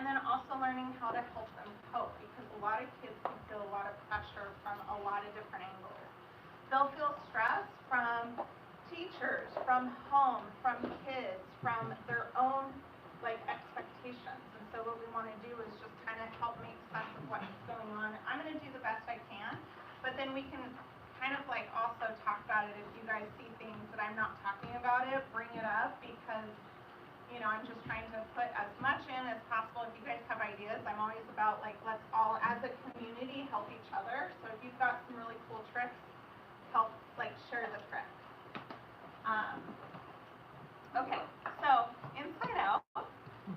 then also learning how to help them cope, because a lot of kids can feel a lot of pressure from a lot of different angles. They'll feel stress from teachers, from home, from kids, from their own expectations. And so what we want to do is just kind of help make sense of what's going on. I'm going to do the best I can, but then we can kind of also talk about it. If you guys see things that I'm not talking about it, bring it up, because I'm just trying to put as much in as possible. If you guys have ideas, I'm always about let's all as a community help each other. So if you've got some really cool tricks, help share the trick. Okay, so Inside Out.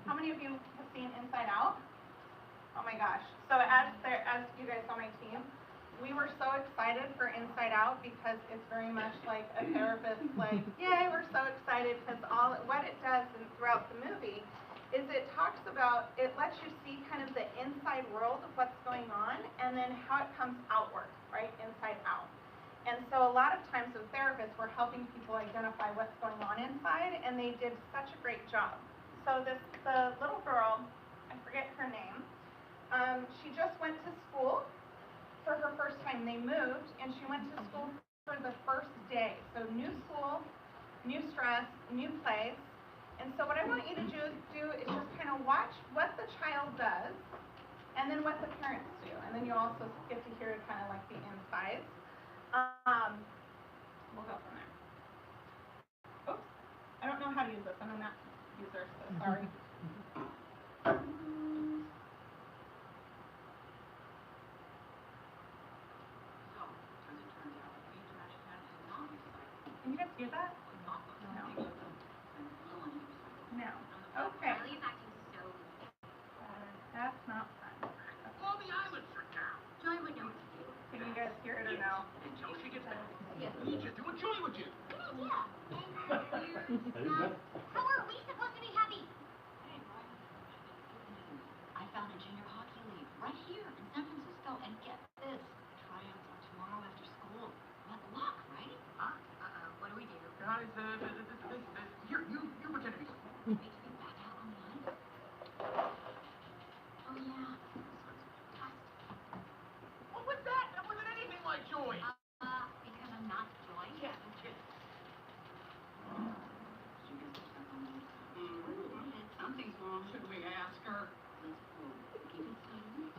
How many of you have seen Inside Out? Oh my gosh. So as you guys saw my team, we were so excited for Inside Out because it's very much like a therapist, yay, we're so excited, because what it does throughout the movie is it lets you see kind of the inside world of what's going on, and then how it comes outward, right, inside out. And so a lot of times with therapists, we're helping people identify what's going on inside, and they did such a great job. So the little girl, I forget her name, she just went to school for her first time. They moved, and she went to school for the first day. So new school, new stress, new place. And so what I want you to do is just kind of watch what the child does, and then what the parents do. And then you also get to hear kind of the insides. We'll go from there. Oops, I don't know how to use this. I'm a Mac user, so sorry. Can you guys do that? No. No. Okay. That's not fun. All the islands are down. Joy would know what to do. Can you guys hear it or no? Until she gets back. Yes. We need you to enjoy with you. Good idea. How are we supposed to be happy? I found a junior hockey league right here in San Francisco, and get this, tryouts are tomorrow after school. What luck, right? What do we do? Guys, here, you pretend to be. Wait to be back out on the ice. Oh yeah. What was that? That wasn't anything like Joy. Because I'm not Joy? Yeah. Something's wrong. Should we ask her? Let's go. Keep it silent.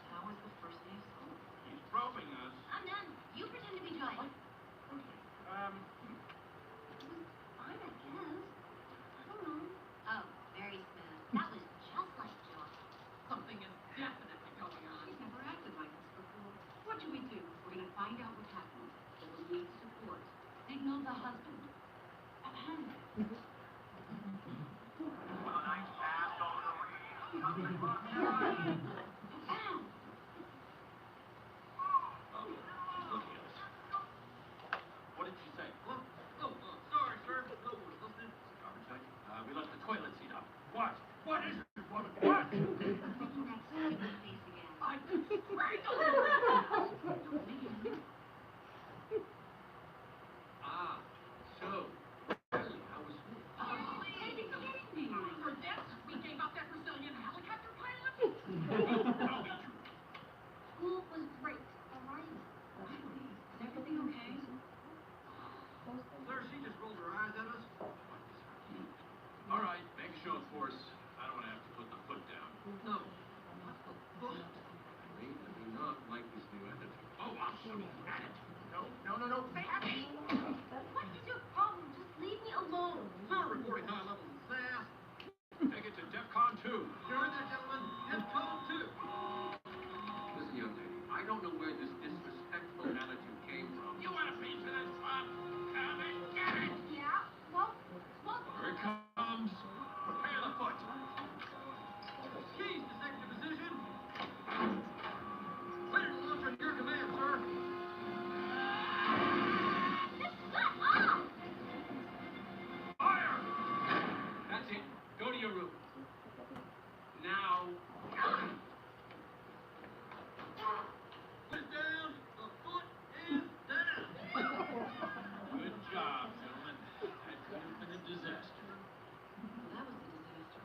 How was the first day of school? She's probing us. I'm done. You pretend to be Joy. Okay. Fine, I guess. I don't know. Oh, very smooth. That was just like Joy. Something is definitely going on. She's never acted like this before. What do? We're going to find out what happened. But we need support. Signal the husband. Nice pass on the way. What did she say? Sorry, sir. No one was listening. Garbage night. We left the toilet seat up. What? What is it? What? Making that stupid face again. I strangled you. So. How was school? For this, we gave up that Brazilian helicopter pilot? School was great. All right. Riley, is everything okay? Sir, she just rolled her eyes at us. All right, make a show of force. I don't want to have to put the foot down. No. What the foot? I do not like this new attitude. Oh, I'll show you attitude. No. Say happy. What is your problem? Just leave me alone. Sir, reporting high levels of sass. Take it to DEFCON 2. You're in there, gentlemen. DEFCON 2. Listen, young lady, I don't know where this disrespectful attitude came from. You want a piece of this pop? Come and get it. Yeah? Well. Here it comes. Prepare the foot. Keys to second position. Ready to launch on your command, sir. Just shut up! Fire! That's it. Go to your room. Now. Foot is down. The foot is down. Good job, gentlemen. That could have been a disaster. Well, that was a disaster.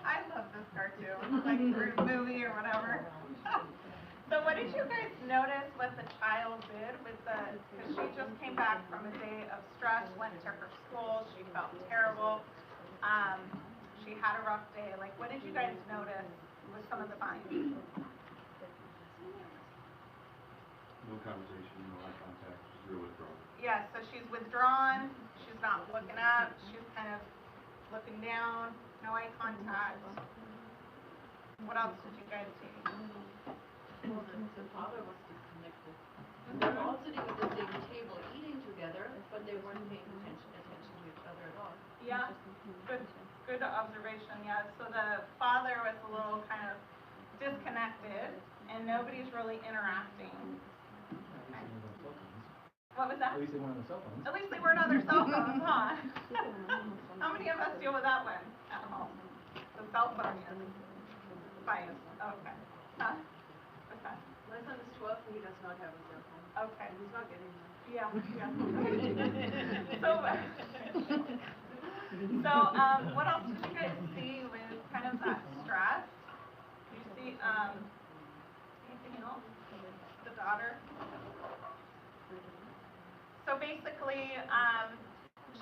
I love this cartoon, like or movie or whatever. So what did you guys notice what the child did with because she just came back from a day of stress, went to her school, she felt terrible, she had a rough day. Like, what did you guys notice with some of the signs? No conversation, no eye contact, she's real withdrawn. Yeah, so she's withdrawn, she's not looking up, she's kind of looking down, no eye contact. What else did you guys see? Well, the father was disconnected. They were all sitting at the same table eating together, but they weren't paying attention to each other at all. Yeah, good observation, yeah. So the father was a little kind of disconnected, and nobody's really interacting. Okay. What was that? At least they weren't on their cell phones. At least they weren't on their cell phones, huh? How many of us deal with that one at home? The cell phone is fine. Okay. Huh? What's that? My son is 12 and he does not have a cell phone. Okay. He's not getting them. Yeah. So, what else did you guys see with kind of that stress? Did you see anything else? The daughter. So basically,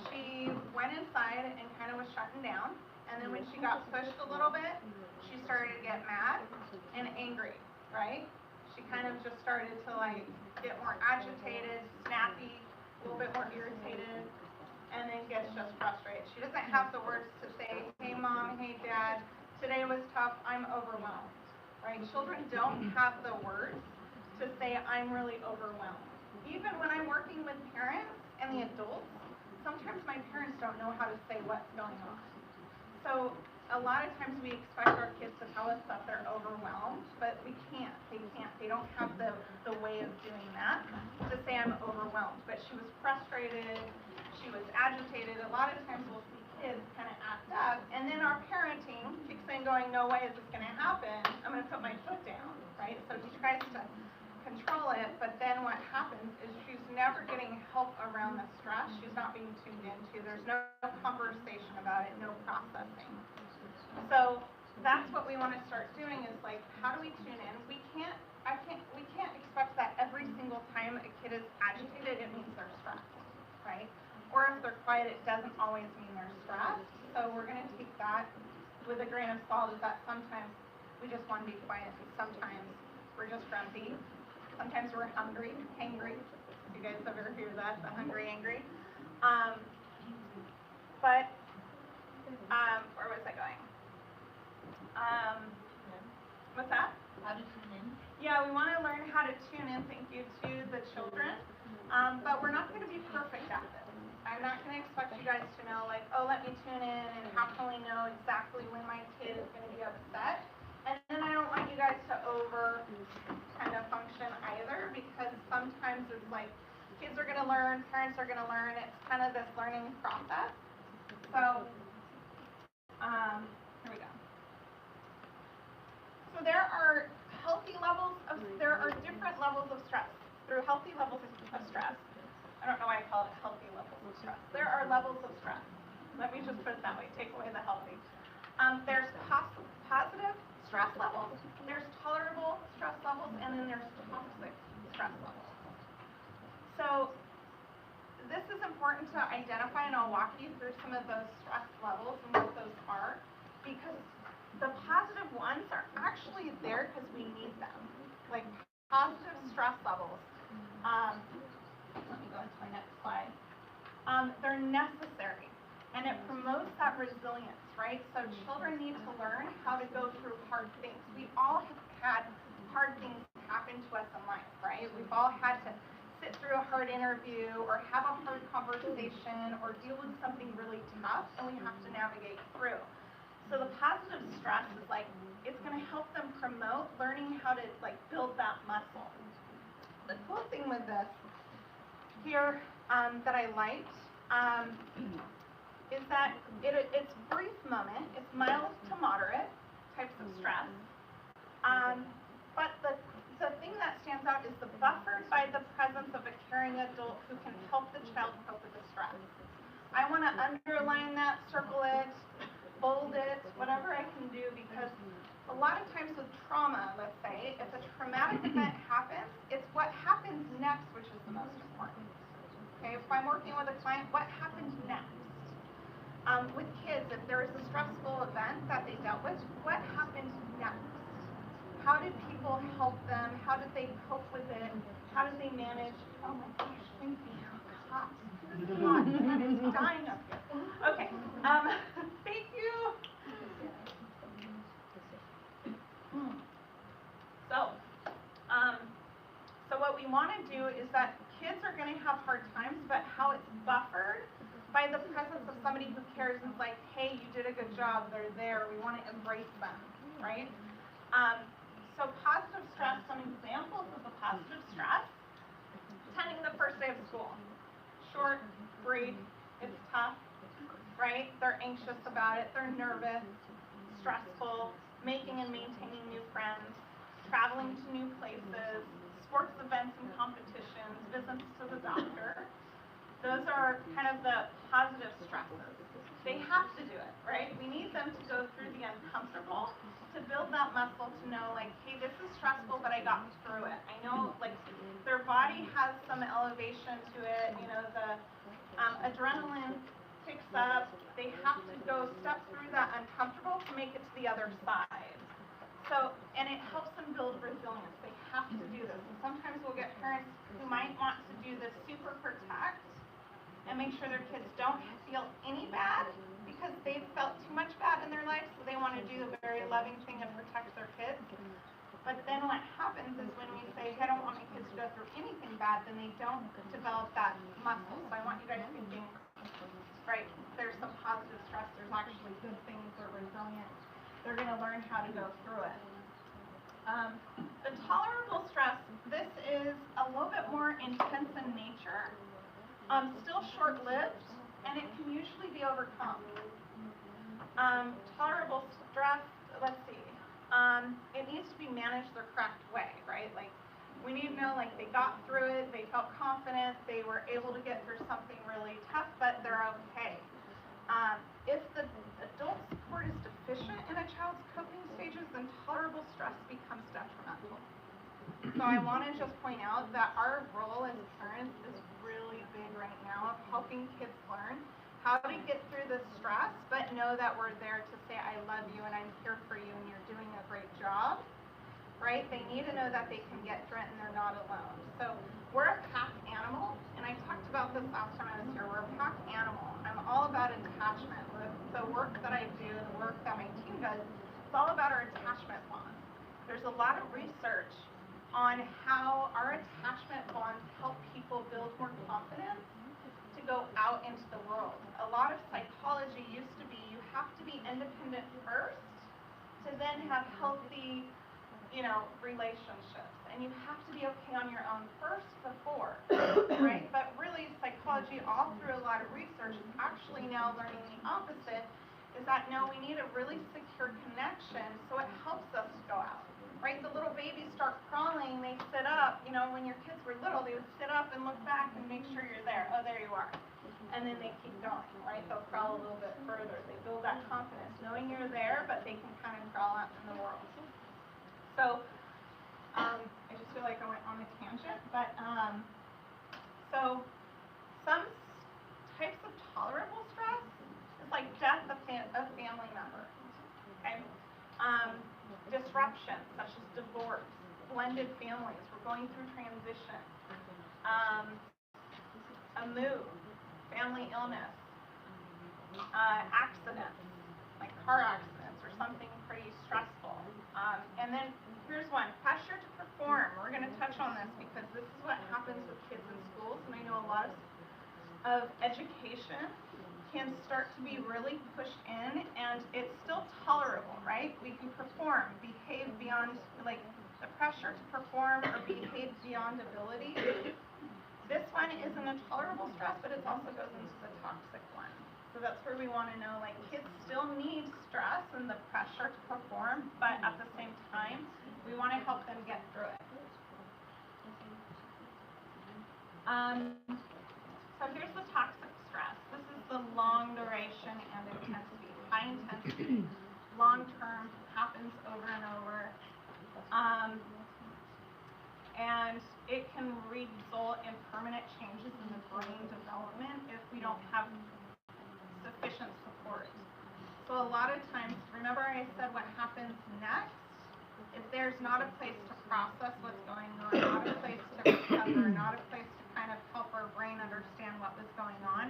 she went inside and kind of was shutting down, and then when she got pushed a little bit, she started to get mad and angry, right? She kind of just started to like get more agitated, snappy, a little bit more irritated, and then gets just frustrated. She doesn't have the words to say, hey mom, hey dad, today was tough, I'm overwhelmed, right? Children don't have the words to say, I'm really overwhelmed. Even when I'm working with parents and the adults, sometimes my parents don't know how to say what's going on. So a lot of times we expect our kids to tell us that they're overwhelmed, but we can't. They can't. They don't have the way of doing that to say I'm overwhelmed. But she was frustrated. She was agitated. A lot of times we'll see kids kind of act up, and then our parenting kicks in going, no way is this going to happen. I'm going to put my foot down, right? So she tries to control it, but then what happens is she's never getting help around the stress. She's not being tuned into. There's no conversation about it, no processing. So that's what we want to start doing is like, how do we tune in? We can't expect that every single time a kid is agitated, it means they're stressed, right? Or if they're quiet, it doesn't always mean they're stressed. So we're going to take that with a grain of salt, is that sometimes we just want to be quiet, and sometimes we're just grumpy. Sometimes we're hungry, hangry. You guys ever hear that? The hungry, angry. Where was I going? What's that? How to tune in? Yeah, we want to learn how to tune in, thank you, to the children. But we're not going to be perfect at this. I'm not going to expect you guys to know, like, oh, let me tune in, and how can we know exactly when my kid is going to be upset? And then I don't want you guys to over kind of function either, because sometimes it's like kids are going to learn, parents are going to learn. It's kind of this learning process. So, here we go. So there are different levels of stress. Through healthy levels of stress. I don't know why I call it healthy levels of stress. There are levels of stress. Let me just put it that way. Take away the healthy. There's positive stress levels, there's tolerable stress levels, and then there's toxic stress levels. So this is important to identify, and I'll walk you through some of those stress levels and what those are, because the positive ones are actually there because we need them. Like positive stress levels. Let me go to my next slide. They're necessary, and it promotes that resilience, right? So children need to learn how to go through hard things. We all have had hard things happen to us in life, right? We've all had to sit through a hard interview or have a hard conversation or deal with something really tough, and we have to navigate through. So the positive stress is like, it's going to help them promote learning how to like build that muscle. The cool thing with this here that I liked is that it's brief moment, it's mild to moderate types of stress. But the thing that stands out is the buffered by the presence of a caring adult who can help the child cope with the stress. I want to underline that, circle it, bold it, traumatic event happens, it's what happens next which is the most important. Okay, if I'm working with a client, what happens next? With kids, if there was a stressful event that they dealt with, what happened next? How did people help them? How did they cope with it? How did they manage? Oh my gosh, thank you. Hot. This is hot. It's dying up here. Okay. Thank you. So what we want to do is that kids are going to have hard times, but how it's buffered by the presence of somebody who cares and is like, hey, you did a good job. They're there. We want to embrace them, right? So positive stress, some examples of the positive stress. Attending the first day of school. Short, brief, it's tough, right? They're anxious about it, they're nervous, stressful, making and maintaining new friends, traveling to new places, sports events and competitions, visits to the doctor. Those are kind of the positive stresses. They have to do it, right? We need them to go through the uncomfortable to build that muscle to know, like, hey, this is stressful, but I got through it. I know, like, their body has some elevation to it. You know, the adrenaline picks up. They have to go step through that uncomfortable to make it to the other side. So, and it helps them build resilience. They have to do this. And sometimes we'll get parents who might want to do this super protect and make sure their kids don't feel any bad because they've felt too much bad in their life, so they want to do the very loving thing and protect their kids. But then what happens is when we say, hey, I don't want my kids to go through anything bad, then they don't develop that muscle. So I want you guys thinking, right, there's some positive stress, there's actually good things, they're resilient. They're going to learn how to go through it. The tolerable stress, this is a little bit more intense in nature, still short-lived, and it can usually be overcome. Tolerable stress, let's see, it needs to be managed the correct way, right? Like, we need to know, like, they got through it, they felt confident, they were able to get through something really tough, but they're okay. If the adult support is deficient in a child's coping stages, then tolerable stress becomes detrimental. So I want to just point out that our role as parents is really big right now of helping kids learn how to get through the stress, but know that we're there to say, I love you and I'm here for you and you're doing a great job, right? They need to know that they can get through it and they're not alone. So we're a pack animal, and I talked about this last time I was here. We're a pack animal. I'm all about attachment. The work that I do, the work that my team does, it's all about our attachment bonds. There's a lot of research on how our attachment bonds help people build more confidence to go out into the world. A lot of psychology used to be you have to be independent first to then have healthy, relationships. And you have to be okay on your own first before, right? But really, psychology, all through a lot of research, is actually now learning the opposite, is that, no, we need a really secure connection so it helps us go out, right? The little babies start crawling, they sit up. When your kids were little, they would sit up and look back and make sure you're there. Oh, there you are. And then they keep going, right? They'll crawl a little bit further. They build that confidence, knowing you're there, but they can kind of crawl out in the world. So, I just feel like I went on a tangent, but, so some types of tolerable stress is like death of family member, okay? Disruption, such as divorce, blended families, we're going through transition, a move, family illness, accidents, like car accidents or something pretty stressful. And then here's one, pressure to perform. We're going to touch on this because this is what happens with kids in schools, and I know a lot of education can start to be really pushed in, and it's still tolerable, right? We can perform, behave beyond, like, the pressure to perform or behave beyond ability. This one isn't a tolerable stress, but it also goes into the toxic one. So that's where we want to know, like, kids still need stress and the pressure to perform, but at the same time, we want to help them get through it. So here's the toxic stress. This is the long duration and intensity. High intensity, long term, happens over and over. And it can result in permanent changes in the brain development if we don't have sufficient support. So a lot of times, remember I said what happens next? If there's not a place to process what's going on, not a place to recover, not a place to kind of help our brain understand what was going on,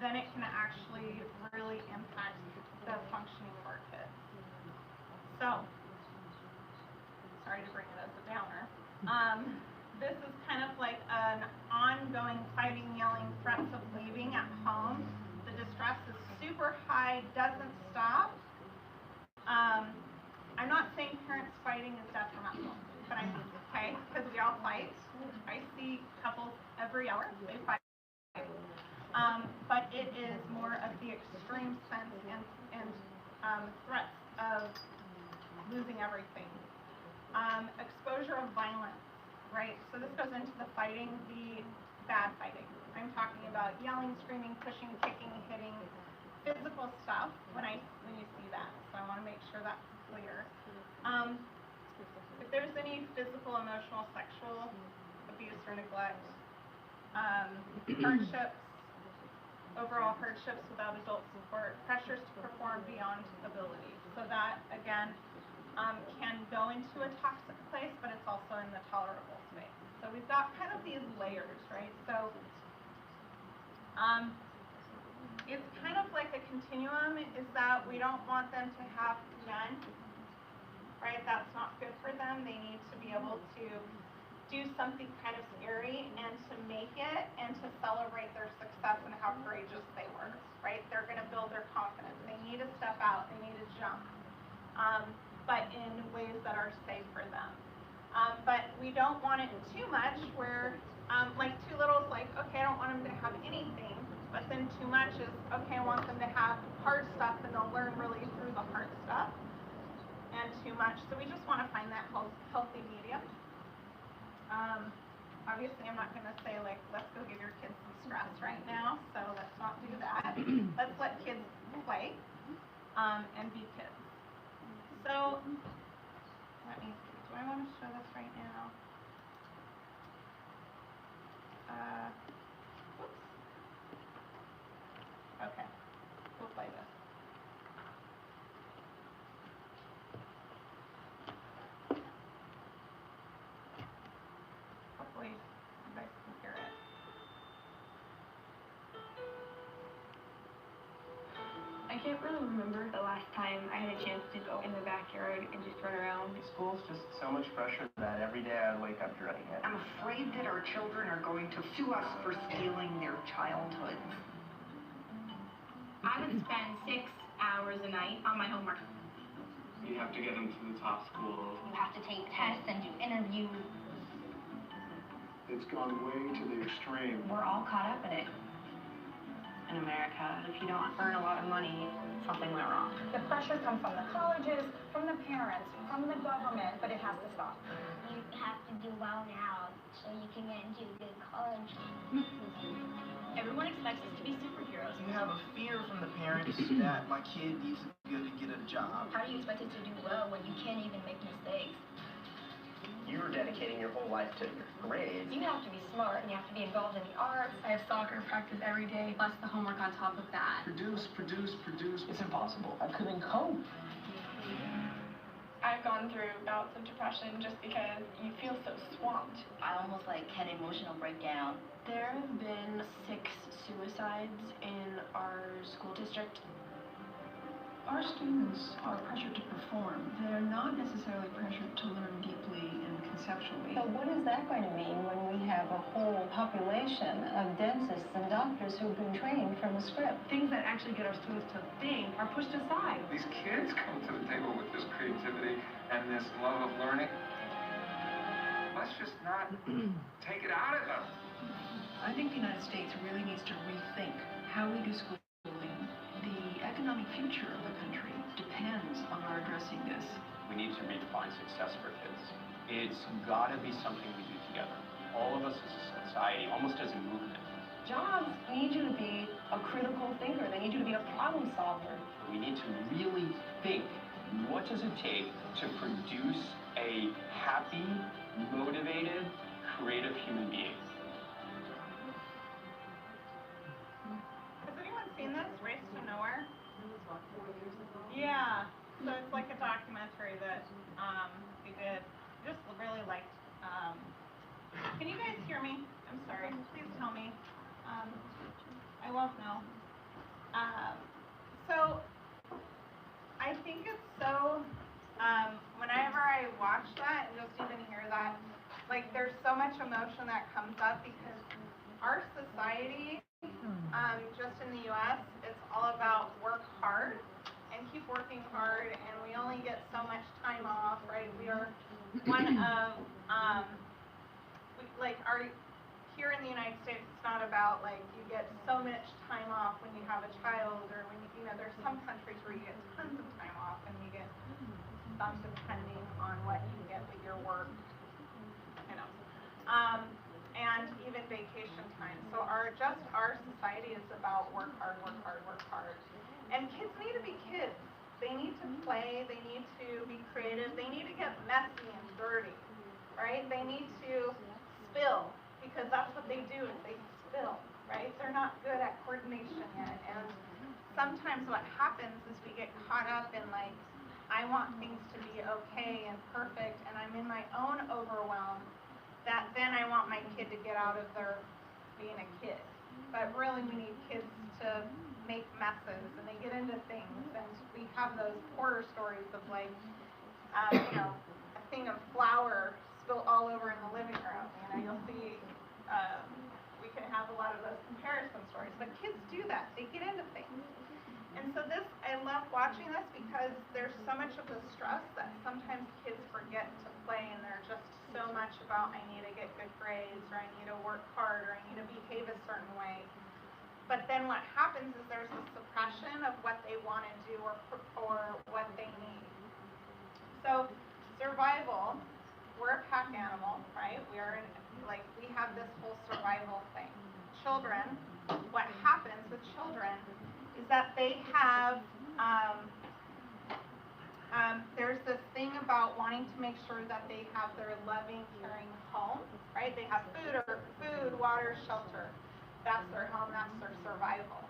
then it can actually really impact the functioning of our kids. So, sorry to bring it as a downer. This is kind of like an ongoing fighting, yelling, threats of leaving at home. The distress is super high, doesn't stop. I'm not saying parents fighting is detrimental, but I mean, okay, because we all fight. I see couples every hour, they fight. But it is more of the extreme sense and threats of losing everything. Exposure of violence. Right, so this goes into the fighting, the bad fighting. I'm talking about yelling, screaming, pushing, kicking, hitting, physical stuff when you see that. So I want to make sure that's clear. If there's any physical, emotional, sexual abuse or neglect, hardships, overall hardships without adult support, pressures to perform beyond ability. So that, again, can go into a toxic place, but it's also in the tolerable space. So we've got kind of these layers, right? So it's kind of like a continuum, is that we don't want them to have none, right? That's not good for them. They need to be able to do something kind of scary and to make it and to celebrate their success and how courageous they were, right? They're going to build their confidence. They need to step out. They need to jump. But in ways that are safe for them. But we don't want it too much where, like too little is like, okay, I don't want them to have anything, but then too much is, okay, I want them to have hard stuff and they'll learn really through the hard stuff, and too much. So we just want to find that healthy medium. Obviously, I'm not going to say, like, let's go give your kids some stress right now, so let's not do that. Let's let kids play and be kids. So, let me see, do I want to show this right now? Whoops. Okay, we'll play this. Hopefully, you guys can hear it. I can't really remember the last time I had a chance to go in the backyard and just run around. School's just so much pressure that every day I wake up dreading it. I'm afraid that our children are going to sue us for stealing their childhoods. I would spend 6 hours a night on my homework. You have to get into the top schools. You have to take tests and do interviews. It's gone way to the extreme. We're all caught up in it. In America, if you don't earn a lot of money, something went wrong. The pressure comes from the colleges, from the parents, from the government, but it has to stop. You have to do well now so you can get into a good college. Everyone expects us to be superheroes. You have a fear from the parents that my kid needs to go to get a job. How do you expect us to do well when you can't even make mistakes? You're dedicating your whole life to your grades. You have to be smart and you have to be involved in the arts. I have soccer practice every day, plus the homework on top of that. Produce. It's impossible. I couldn't cope. I've gone through bouts of depression just because you feel so swamped. I almost like had emotional breakdown. There have been 6 suicides in our school district. Our students are pressured to perform. They're not necessarily pressured to learn deeply and conceptually. So what is that going to mean when we have a whole population of dentists and doctors who've been trained from a script? Things that actually get our students to think are pushed aside. These kids come to the table with this creativity and this love of learning. Let's just not take it out of them. I think the United States really needs to rethink how we do schooling. The economic future of the country depends on our addressing this. We need to redefine success for kids. It's gotta be something we do together. All of us as a society, almost as a movement. Jobs need you to be a critical thinker. They need you to be a problem solver. We need to really think, what does it take to produce a happy, motivated, creative human being. Has anyone seen this, Race to Nowhere? Yeah, so it's like a documentary that we did. Just really liked. Can you guys hear me? I'm sorry. Please tell me. I won't know. So I think it's so. Whenever I watch that and just even hear that, like there's so much emotion that comes up because our society, just in the U.S., it's all about work hard and keep working hard, and we only get so much time off, right? We are one of, here in the United States, it's not about like you get so much time off when you have a child, or when you know, there's some countries where you get tons of time off and you get some depending on what you get with your work, you know, and even vacation time. So our society is about work hard, work hard, work hard. And kids need to be kids. They need to play, they need to be creative, they need to get messy and dirty, right? They need to spill, because that's what they do, is they spill, right? They're not good at coordination yet. And sometimes what happens is we get caught up in like, I want things to be okay and perfect, and I'm in my own overwhelm, that then I want my kid to get out of their being a kid. But really we need kids to make messes, and they get into things, and we have those horror stories of like, you know, a thing of flour spilled all over in the living room. You know, you'll see, we can have a lot of those comparison stories, but kids do that. They get into things. And so this, I love watching this because there's so much of the stress that sometimes kids forget to play, and they're just so much about, I need to get good grades, or I need to work hard, or I need to behave a certain way. But then what happens is there's a suppression of what they want to do or what they need. So survival, we're a pack animal, right? We have this whole survival thing. Children, what happens with children is that they have, there's this thing about wanting to make sure that they have their loving, caring home, right? They have food, water, shelter. That's their home, that's their survival.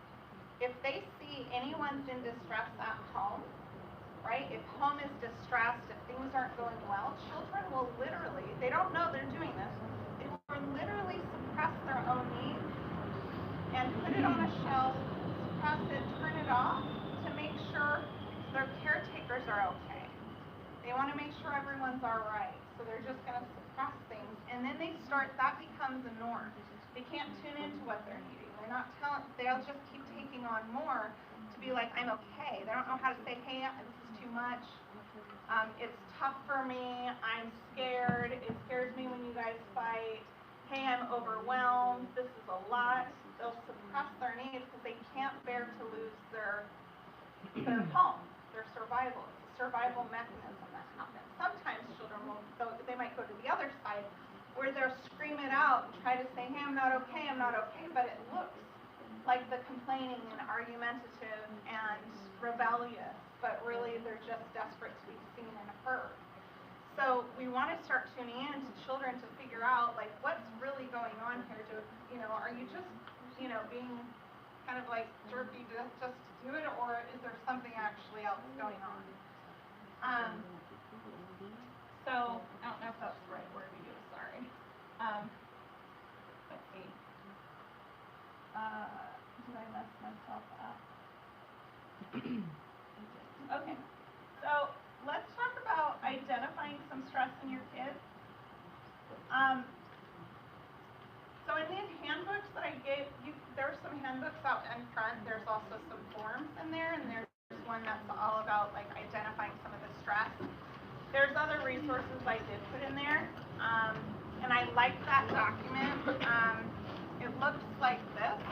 If they see anyone's in distress at home, right? If home is distressed, if things aren't going well, children will literally, they don't know they're doing this, they will literally suppress their own needs and put it on a shelf, suppress it, turn it off to make sure their caretakers are okay. They want to make sure everyone's all right, so they're just going to suppress things, and then that becomes a norm. They can't tune into what they're needing. They're not they'll just keep taking on more to be like, I'm okay. They don't know how to say, hey, this is too much. It's tough for me. I'm scared. It scares me when you guys fight. Hey, I'm overwhelmed. This is a lot. They'll suppress their needs because they can't bear to lose their home, their survival. It's a survival mechanism that happens. Sometimes children they might go to the other side, where they'll scream it out and try to say, hey, I'm not okay, but it looks like the complaining and argumentative and rebellious, but really they're just desperate to be seen and heard. So we want to start tuning in to children to figure out, like, what's really going on here? Are you just, being kind of like jerky just to do it, or is there something actually else going on? So I don't know if that's the right word to use, sorry. Let's see. Did I mess myself up? Okay, so let's talk about identifying some stress in your kids. So in these handbooks that I gave you, there's some handbooks out in front. There's also some forms in there, and there's one that's all about like identifying some of the stress. There's other resources I did put in there, and I like that document. It looks like this.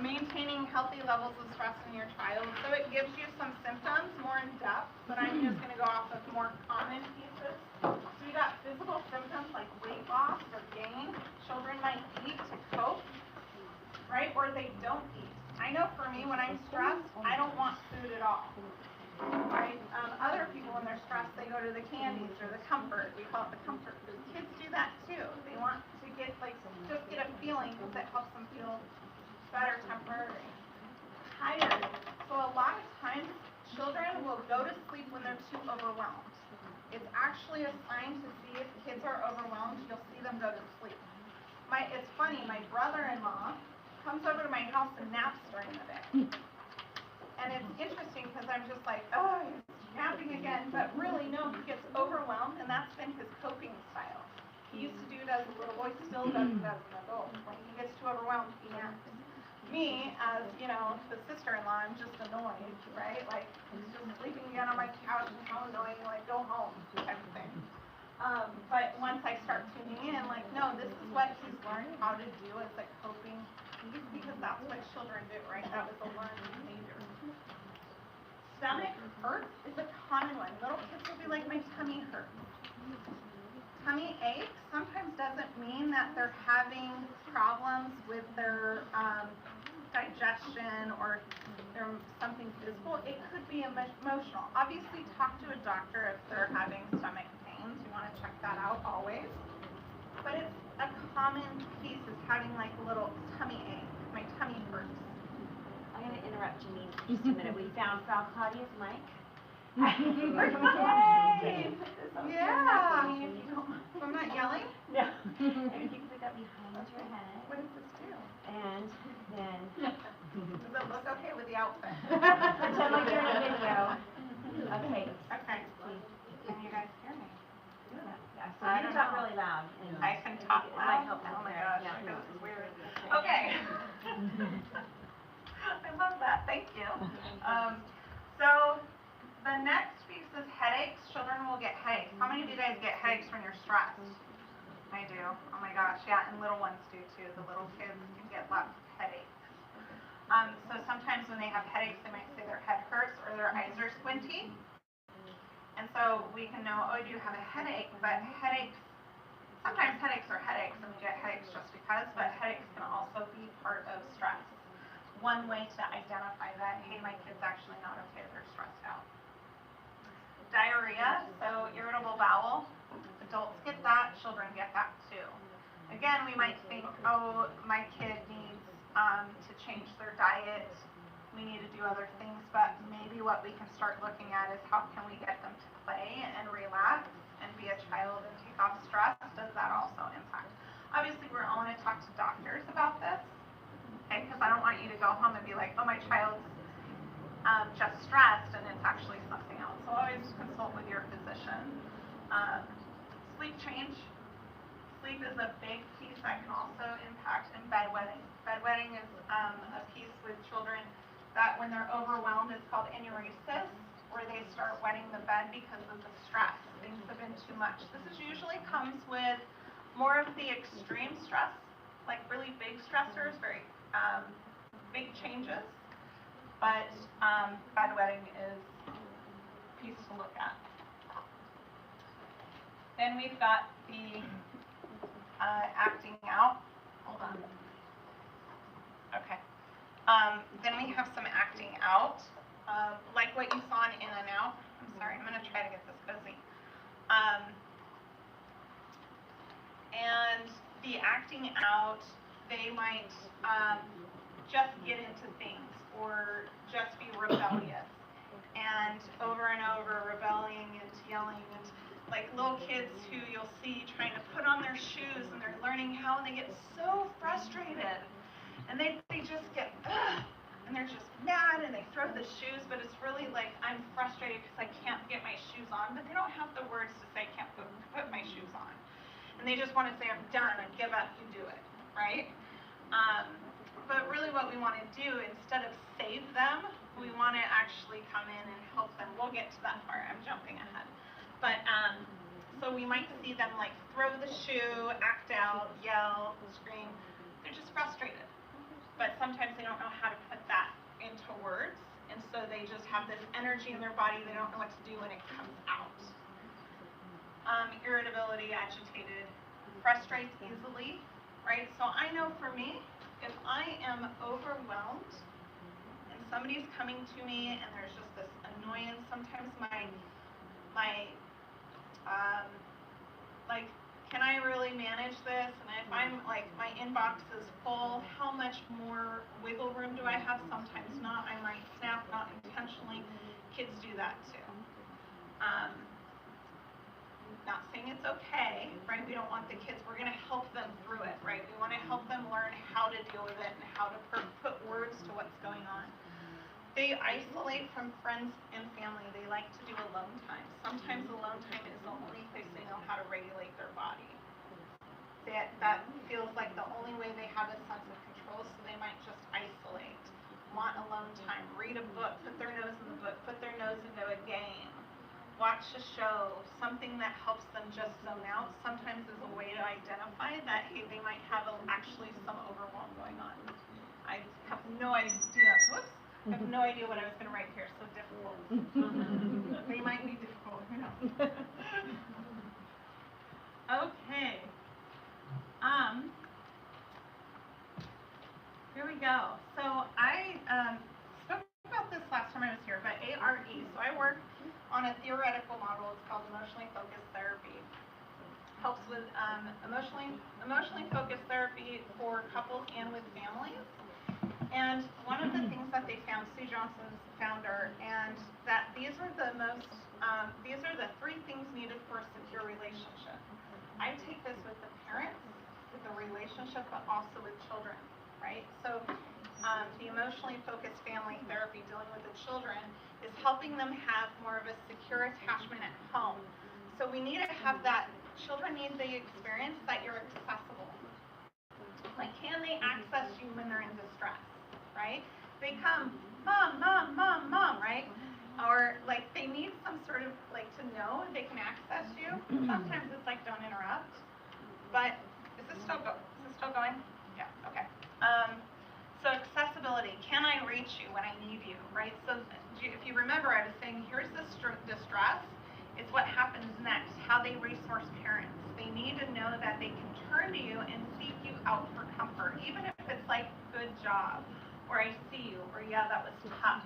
Maintaining healthy levels of stress in your child. So it gives you some symptoms more in depth, but I'm just going to go off of more common pieces. So you got physical symptoms like weight loss or gain. Children might eat to cope, right? Or they don't eat. I know for me, when I'm stressed, I don't want food at all. right? Other people, when they're stressed, they go to the candies or the comfort. We call it the comfort food. Kids do that too. They want to get, like, just get a feeling that helps them feel better temporarily. Tired. So a lot of times, children will go to sleep when they're too overwhelmed. It's actually a sign to see if kids are overwhelmed. You'll see them go to sleep. It's funny, my brother-in-law comes over to my house and naps during the day. And it's interesting because I'm just like, oh, he's napping again. But really, no, he gets overwhelmed, and that's been his coping style. He used to do it as a little boy, still does it as an adult. When he gets too overwhelmed, he naps. Me, as, you know, the sister-in-law, I'm just annoyed, right? Like, he's just sleeping again on my couch, and how annoying, like, go home, type of thing. But once I start tuning in, like, no, this is what he's learned how to do as a coping piece, because that's what children do, right? That was a learned behavior. Stomach hurts is a common one. Little kids will be like, my tummy hurts. Tummy aches sometimes doesn't mean that they're having problems with their digestion or something physical. It could be emotional. Obviously, talk to a doctor if they're having stomach pains. You want to check that out always. But it's a common piece is having like a little tummy ache. My tummy hurts. I'm going to interrupt Janine for just a minute. We found Frau Claudia's mic. Yay! Yeah. So I'm not yelling? No. And you can put that behind your head. What does this do? And then... Does it look okay with the outfit? Pretend like you're in a video. Okay. Okay. Can you guys hear me? Yeah. So you can talk really loud. I can talk loud? It might help Oh out my there. gosh, Yeah. this is weird. Okay. I love that. Thank you. So the next piece is headaches. Children will get headaches. How many of you guys get headaches when you're stressed? I do. Oh my gosh, yeah, and little ones do too. The little kids can get lots of headaches. So sometimes when they have headaches, they might say their head hurts or their eyes are squinty. And so we can know, oh, I do have a headache, but headaches, sometimes headaches are headaches and we get headaches just because, but headaches can also be part of stress. One way to identify that, hey, my kid's actually not okay, they're stressed out. Diarrhea, so irritable bowel, adults get that, children get that too. Again, we might think, oh, my kid needs to change their diet, we need to do other things, but maybe what we can start looking at is how can we get them to play and relax and be a child and take off stress. Does that also impact? Obviously, we're all going to talk to doctors about this, okay, because I don't want you to go home and be like, oh, my child's just stressed and it's actually something else. So always consult with your physician. Sleep change. Sleep is a big piece that can also impact, and bedwetting. Bedwetting is a piece with children that when they're overwhelmed is called enuresis, where they start wetting the bed because of the stress. Things have been too much. This usually comes with more of the extreme stress, like really big stressors, very big changes. But bedwetting is a piece to look at. Then we've got the acting out. Hold on. Okay. Then we have some acting out, like what you saw in and out. I'm sorry, I'm going to try to get this cozy. And the acting out, they might just get into things or just be rebellious and over rebelling and yelling, and like little kids who you'll see trying to put on their shoes and they're learning how, and they get so frustrated and they just get and they're just mad and they throw the shoes, but it's really like, I'm frustrated because I can't get my shoes on, but they don't have the words to say I can't put my shoes on, and they just want to say I'm done and give up, you do it, right? But really what we want to do, instead of save them, we want to actually come in and help them. We'll get to that part. I'm jumping ahead. But so we might see them like throw the shoe, act out, yell, scream. They're just frustrated. But sometimes they don't know how to put that into words. And so they just have this energy in their body. They don't know what to do when it comes out. Irritability, agitated, frustrates easily, right? So I know for me, if I am overwhelmed and somebody's coming to me and there's just this annoyance. Sometimes my like, can I really manage this? And if I'm like, my inbox is full, how much more wiggle room do I have? Sometimes not. I might snap, not intentionally. Kids do that too. Not saying it's okay, right? We don't want the kids, we're going to help them through it, right? We want to help them learn how to deal with it and how to put words to what's going on. They isolate from friends and family. They like to do alone time. Sometimes alone time is the only place they know how to regulate their body. That feels like the only way they have a sense of control, so they might just isolate, want alone time, read a book, put their nose in the book, put their nose into a game, watch a show, something that helps them just zone out. Sometimes is a way to identify that, hey, they might have actually some overwhelm going on. I have no idea. Whoops. I have no idea what I was going to write here. So difficult. They might be difficult. Who knows? Okay. Here we go. So I spoke about this last time I was here, but ARE. So I work on a theoretical model. It's called emotionally focused therapy. Helps with emotionally focused therapy for couples and with families. And one of the things that they found, Sue Johnson's founder, and that these are the three things needed for a secure relationship. I take this with the parents, with the relationship, but also with children, right? So the emotionally focused family therapy dealing with the children is helping them have more of a secure attachment at home. So we need to have that, children need the experience that you're accessible. Like, can they access you when they're in distress? Right? They come, mom, mom, mom, mom, right? Or like they need some sort of like to know they can access you. Sometimes it's like don't interrupt. But is this still going? Yeah. Okay. So accessibility. Can I reach you when I need you? Right? So if you remember, I was saying here's the distress. It's what happens next. How they resource parents. They need to know that they can turn to you and seek you out for comfort, even if it's like good job. Or I see you, or yeah, that was tough.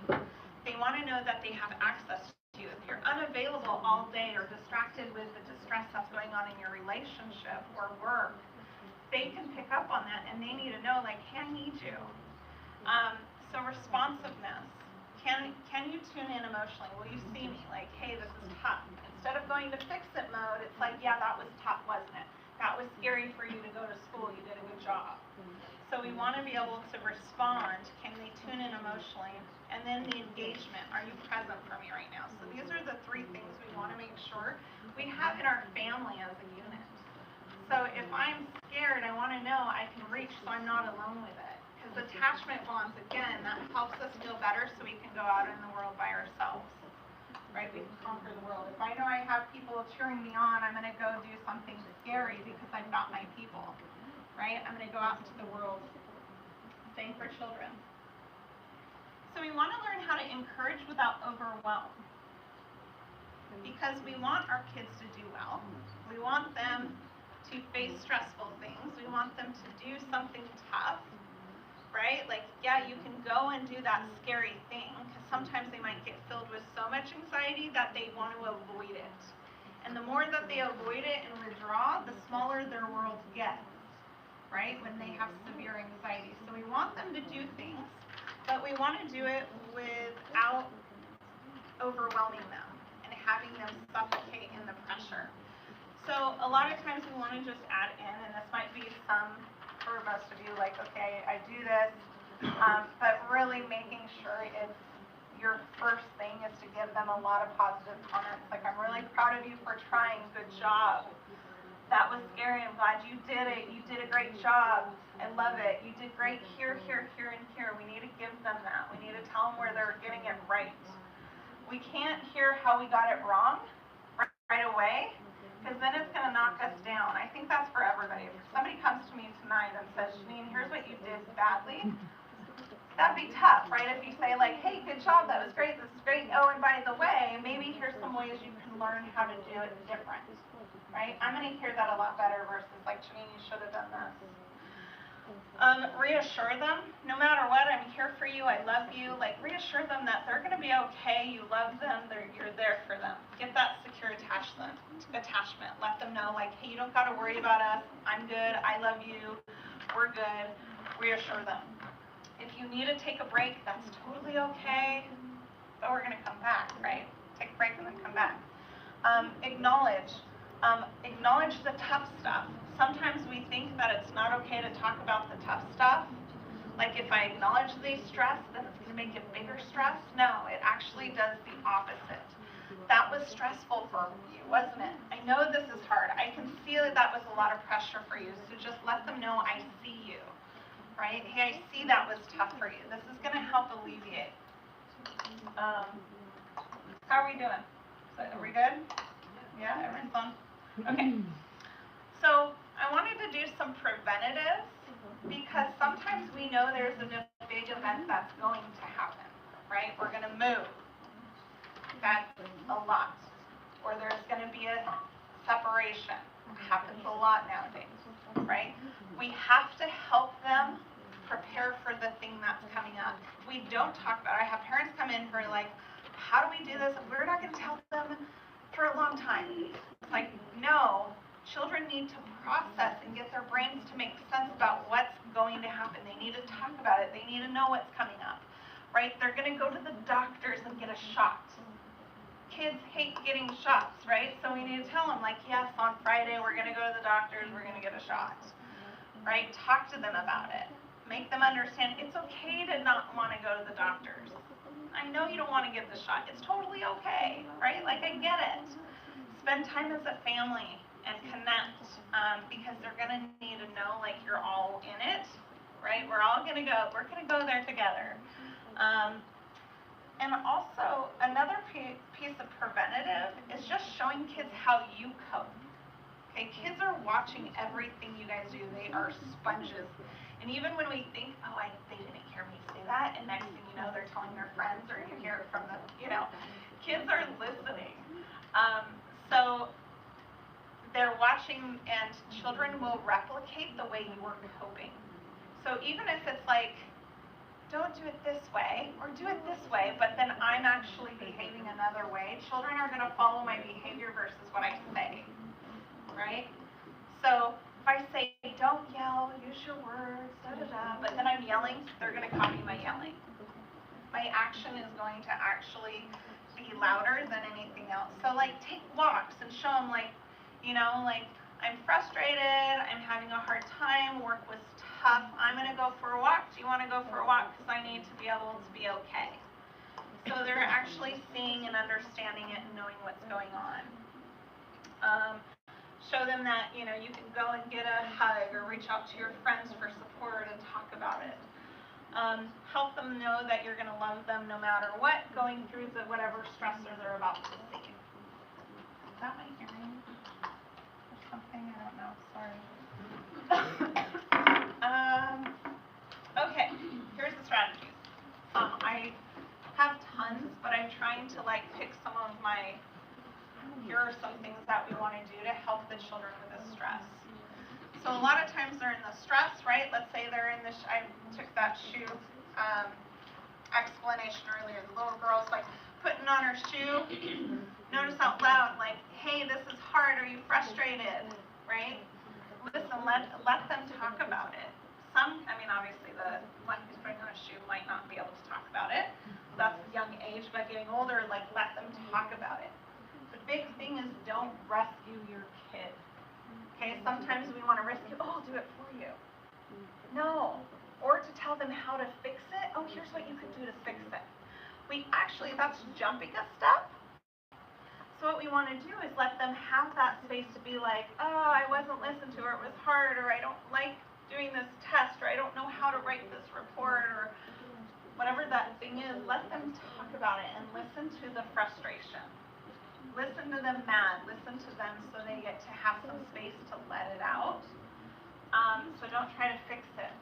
They want to know that they have access to you. If you're unavailable all day or distracted with the distress that's going on in your relationship or work, they can pick up on that and they need to know, like, hey, I need you. So responsiveness. Can you tune in emotionally? Will you see me? Like, hey, this is tough. Instead of going to fix-it mode, it's like, yeah, that was tough, wasn't it? That was scary for you to go to school. You did a good job. So we want to be able to respond. Can they tune in emotionally? And then the engagement. Are you present for me right now? So these are the three things we want to make sure we have in our family as a unit. So if I'm scared, I want to know I can reach so I'm not alone with it. Because attachment bonds, again, that helps us feel better so we can go out in the world by ourselves. Right? We can conquer the world. If I know I have people cheering me on, I'm going to go do something scary because I've got my people. Right? I'm going to go out into the world. Same for children. So we want to learn how to encourage without overwhelm. Because we want our kids to do well. We want them to face stressful things. We want them to do something tough. Right? Like, yeah, you can go and do that scary thing because sometimes they might get filled with so much anxiety that they want to avoid it. And the more that they avoid it and withdraw, the smaller their world gets. Right, when they have severe anxiety. So we want them to do things, but we want to do it without overwhelming them and having them suffocate in the pressure. So a lot of times we want to just add in, and this might be some for most of you, like, okay, I do this, but really making sure it's your first thing is to give them a lot of positive comments. Like, I'm really proud of you for trying, good job. That was scary. I'm glad you did it. You did a great job. I love it. You did great here, here, here, and here. We need to give them that. We need to tell them where they're getting it right. We can't hear how we got it wrong right away, because then it's going to knock us down. I think that's for everybody. If somebody comes to me tonight and says, Janine, here's what you did badly, that'd be tough, right? If you say, like, hey, good job, that was great, this is great. Oh, and by the way, maybe here's some ways you can learn how to do it different. Right? I'm going to hear that a lot better versus like, Janine, you should have done this. Reassure them, no matter what, I'm here for you, I love you. Like, reassure them that they're going to be okay, you love them, you're there for them. Get that secure attachment. Let them know, like, hey, you don't got to worry about us. I'm good. I love you. We're good. Reassure them. If you need to take a break, that's totally okay, but we're going to come back, right? Take a break and then come back. Acknowledge the tough stuff. Sometimes we think that it's not okay to talk about the tough stuff. Like, if I acknowledge the stress, then it's going to make it bigger stress. No, it actually does the opposite. That was stressful for you, wasn't it? I know this is hard. I can see that was a lot of pressure for you. So just let them know I see you, right? Hey, I see that was tough for you. This is going to help alleviate. How are we doing? Are we good? Yeah, everyone's on? Okay. So I wanted to do some preventatives because sometimes we know there's a big event that's going to happen, right? We're going to move. That's a lot. Or there's going to be a separation. It happens a lot nowadays, right? We have to help them prepare for the thing that's coming up. We don't talk about it. I have parents come in who are like, how do we do this? We're not going to tell them for a long time. It's like, no. Children need to process and get their brains to make sense about what's going to happen. They need to talk about it. They need to know what's coming up, right? They're going to go to the doctors and get a shot. Kids hate getting shots, right? So we need to tell them, like, yes, on Friday we're going to go to the doctors, we're going to get a shot, right? Talk to them about it. Make them understand it's okay to not want to go to the doctors. I know you don't want to get the shot. It's totally okay, right? Like, I get it. Spend time as a family and connect, because they're going to need to know, like, you're all in it, right? We're going to go there together. And also, another piece of preventative is just showing kids how you cope. Okay, kids are watching everything you guys do. They are sponges. And even when we think, oh, they didn't hear me say that, and next thing you know, they're telling their friends, or you hear it from them, kids are listening. So they're watching, and children will replicate the way you are coping. So even if it's like, don't do it this way, or do it this way, but then I'm actually behaving another way, children are going to follow my behavior versus what I say, right? So if I say, don't yell, use your words, but then I'm yelling, they're going to copy my yelling. My action is going to actually be louder than anything else. So, like, take walks and show them, like, like, I'm frustrated, I'm having a hard time, work was tough, I'm going to go for a walk. Do you want to go for a walk? Because I need to be able to be okay. So they're actually seeing and understanding it and knowing what's going on. Show them that, you can go and get a hug or reach out to your friends for support and talk about it. Help them know that you're going to love them no matter what, going through whatever stressor they're about to see. Is that my hearing? Something, I don't know, sorry. Okay, here's the strategies. I have tons, but I'm trying to, like, pick some of my, here are some things that we want to do to help the children with the stress. So a lot of times they're in the stress, right? Let's say they're in the, I took that shoe explanation earlier. The little girl's, like, putting on her shoe. Notice out loud, like, hey, this is hard. Are you frustrated? Right? Listen, let them talk about it. Obviously the one who's putting on a shoe might not be able to talk about it. That's a young age, but getting older, like, let them talk about it. The big thing is don't rescue your kid. Okay, sometimes we want to rescue, oh, I'll do it for you. No. Or to tell them how to fix it. Oh, here's what you could do to fix it. That's jumping a step. So what we want to do is let them have that space to be like, oh, I wasn't listened to, or it was hard, or I don't like doing this test, or I don't know how to write this report, or whatever that thing is. Let them talk about it and listen to the frustration. Listen to them mad. Listen to them so they get to have some space to let it out. So don't try to fix it.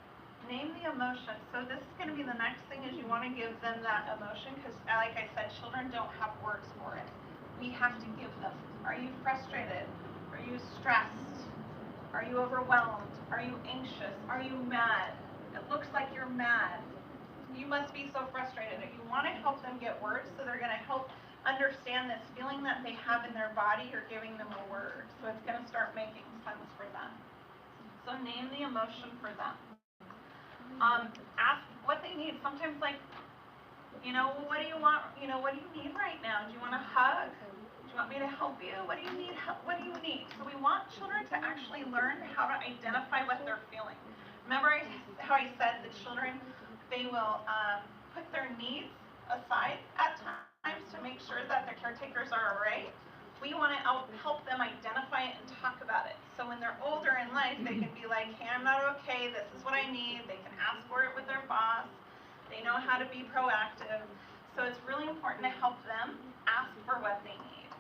Name the emotion. So this is going to be the next thing, is you want to give them that emotion, because like I said, children don't have words for it. We have to give them. Are you frustrated? Are you stressed? Are you overwhelmed? Are you anxious? Are you mad? It looks like you're mad. You must be so frustrated. If you want to help them get words, so they're going to help understand this feeling that they have in their body, you're giving them a word. So it's going to start making sense for them. So name the emotion for them. Ask what they need. Sometimes like, well, what do you want? What do you need right now? Do you want a hug? Do you want me to help you? What do you need? What do you need? So we want children to actually learn how to identify what they're feeling. Remember how I said that children, they will put their needs aside at times to make sure that their caretakers are all right. We want to help them identify it and talk about it. So when they're older in life, they can be like, hey, I'm not okay, this is what I need. They can ask for it with their boss. They know how to be proactive. So it's really important to help them ask for what they need.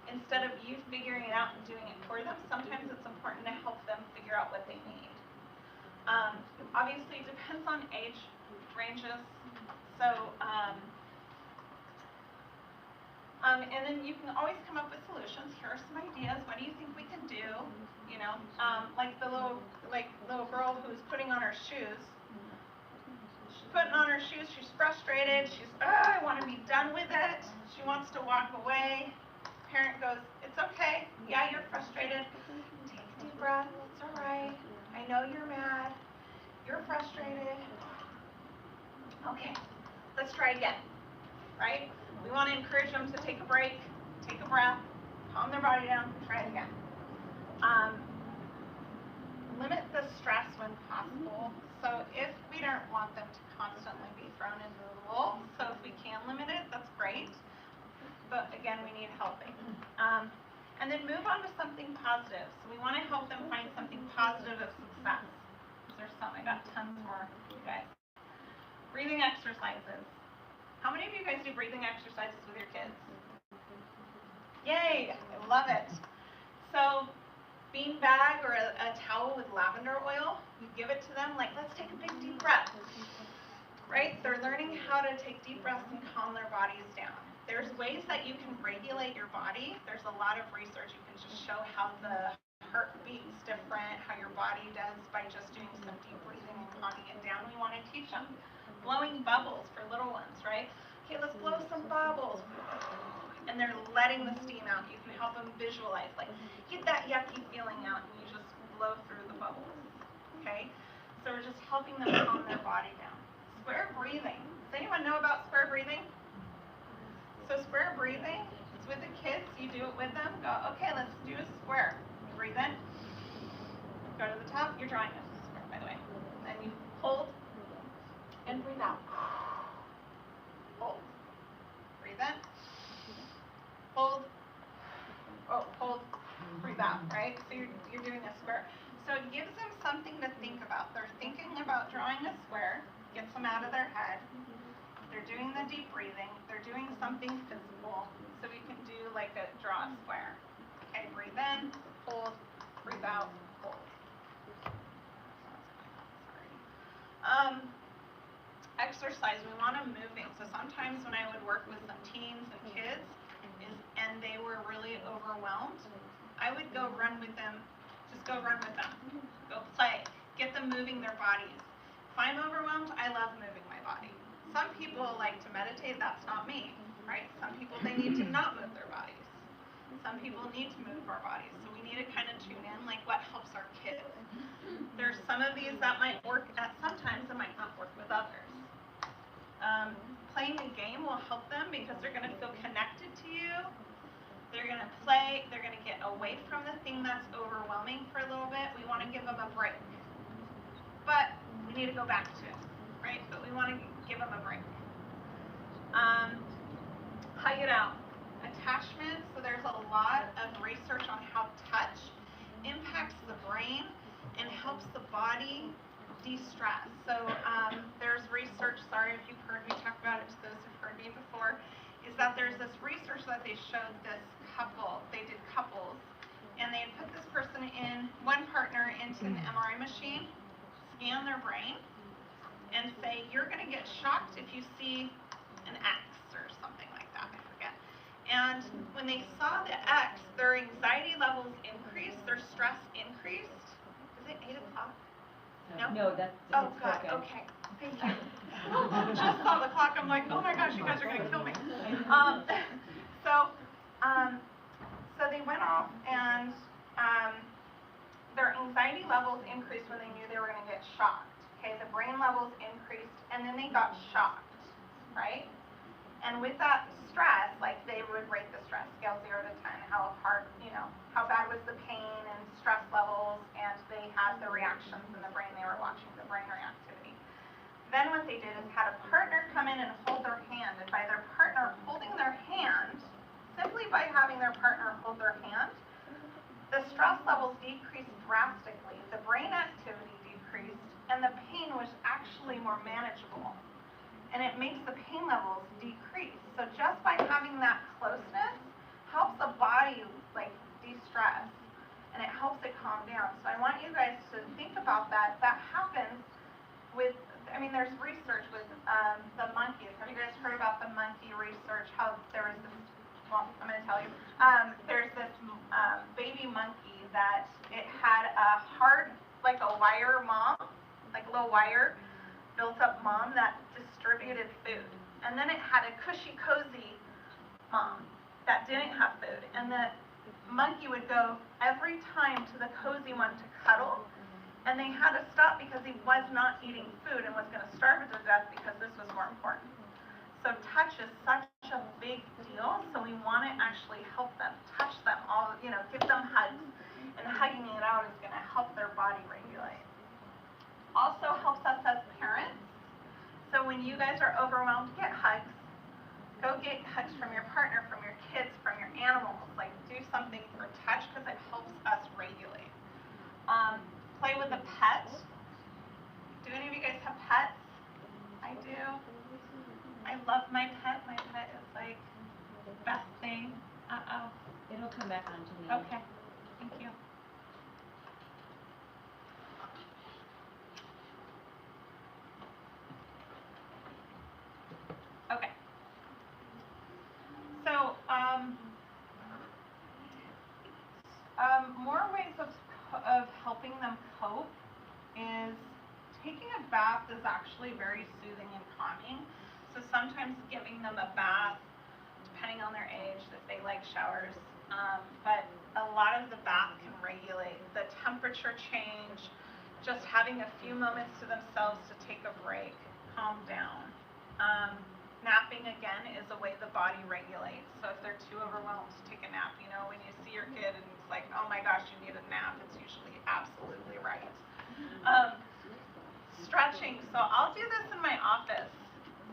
Instead of you figuring it out and doing it for them, sometimes it's important to help them figure out what they need. Obviously, it depends on age ranges. So, and then you can always come up with solutions. Here are some ideas. What do you think we can do? Like the little girl who's putting on her shoes. She's putting on her shoes. She's frustrated. She's, I want to be done with it. She wants to walk away. Parent goes, it's okay. Yeah, you're frustrated. Take a deep breath. It's all right. I know you're mad. You're frustrated. Okay, let's try again. Right? We want to encourage them to take a break, take a breath, calm their body down, try it again. Limit the stress when possible. So if we don't want them to constantly be thrown into the wolves, so if we can limit it, that's great. But again, we need helping. And then move on to something positive. So we want to help them find something positive of success. There's some, I got tons more for you guys. Breathing exercises. How many of you guys do breathing exercises with your kids? Yay, I love it. So bean bag or a towel with lavender oil, you give it to them like, let's take a big deep breath. Right? They're learning how to take deep breaths and calm their bodies down. There's ways that you can regulate your body. There's a lot of research. You can just show how the heart beats different, how your body does by just doing some deep breathing and calming it down. We want to teach them. Blowing bubbles for little ones, right? Okay, let's blow some bubbles. And they're letting the steam out. You can help them visualize, like, get that yucky feeling out, and you just blow through the bubbles, okay? So we're just helping them calm their body down. Square breathing. Does anyone know about square breathing? So square breathing is with the kids. You do it with them. Go, okay, let's do a square. Breathe in. Go to the top. You're drawing a square, by the way. Then you hold and breathe out. Hold. Breathe in. Hold. Oh, hold. Breathe out, right? So you're doing a square. So it gives them something to think about. They're thinking about drawing a square. Gets them out of their head. They're doing the deep breathing. They're doing something physical. So we can do like a draw a square. Okay, breathe in, hold, breathe out, hold. Exercise, we want them moving. So sometimes when I would work with some teens and kids and they were really overwhelmed, I would go run with them. Just go run with them. Go play. Get them moving their bodies. If I'm overwhelmed, I love moving my body. Some people like to meditate, that's not me, right? Some people, they need to not move their bodies. Some people need to move our bodies. So we need to kind of tune in, like what helps our kids. There's some of these that might work at sometimes, that might not work with others. Playing a game will help them because they're going to feel connected to you. They're going to play, they're going to get away from the thing that's overwhelming for a little bit. We want to give them a break. But we need to go back to it, right? But we want to give them a break. Hug it out. Attachment, so there's a lot of research on how touch impacts the brain and helps the body de-stress. So there's research, sorry if you've heard me talk about it to those who've heard me before, is that there's this research that they showed this couple, they did couples, and they had put this person in, one partner into an MRI machine, scan their brain, and say, you're going to get shocked if you see an X or something like that, I forget. And when they saw the X, their anxiety levels increased, their stress increased, it 8 o'clock? No, that's, Oh, it's God, broken. okay, thank you. Just saw the clock, I'm like, oh my gosh, you guys are gonna kill me. So they went off and, their anxiety levels increased when they knew they were gonna get shocked. Okay, the brain levels increased, and then they got shocked, right? And with that stress, like they would rate the stress scale 0 to 10, how hard, how bad was the pain and stress levels, and they had the reactions in the brain. They were watching the brain reactivity. Then what they did is had a partner come in and hold their hand, and by their partner holding their hand, simply by having their partner hold their hand, the stress levels decreased drastically, the brain activity decreased, and the pain was actually more manageable. And it makes the pain levels decrease. So just by having that closeness helps the body like de-stress, and it helps it calm down. So I want you guys to think about that. That happens with, there's research with the monkeys. Have you guys heard about the monkey research? How there was this, well, I'm going to tell you. There's this baby monkey that it had a hard, like a wire mom, like a little wire built up mom that distributed food. And then it had a cushy, cozy mom that didn't have food. And the monkey would go every time to the cozy one to cuddle, and they had to stop because he was not eating food and was going to starve to death because this was more important. So touch is such a big deal, so we want to actually help them, touch them all, give them hugs, and hugging it out is going to help their body regulate. Also helps us as parents. So when you guys are overwhelmed, get hugs. Go get hugs from your partner, from your kids, from your animals. Like, do something for touch because it helps us regulate. Play with a pet. Do any of you guys have pets? I do. I love my pet. My pet is like the best thing. Uh-oh. It'll come back onto me. Okay. Thank you. Okay. So, more ways of helping them cope is taking a bath is actually very soothing and calming. So sometimes giving them a bath, depending on their age, if they like showers, but a lot of the bath can regulate the temperature change, just having a few moments to themselves to take a break, calm down. Napping, again, is a way the body regulates. So if they're too overwhelmed to take a nap, when you see your kid and it's like, oh my gosh, you need a nap, it's usually absolutely right. Stretching. So I'll do this in my office.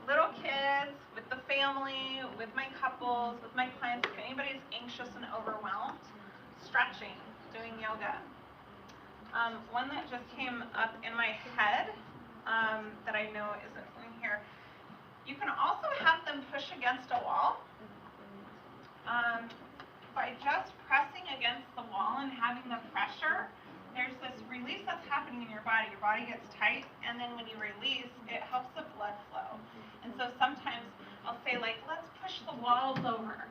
Little kids, with the family, with my couples, with my clients, if anybody's anxious and overwhelmed, stretching, doing yoga. One that just came up in my head that I know isn't in here. You can also have them push against a wall. By just pressing against the wall and having the pressure, there's this release that's happening in your body. Your body gets tight, and then when you release, it helps the blood flow. And so sometimes I'll say, like, let's push the walls over,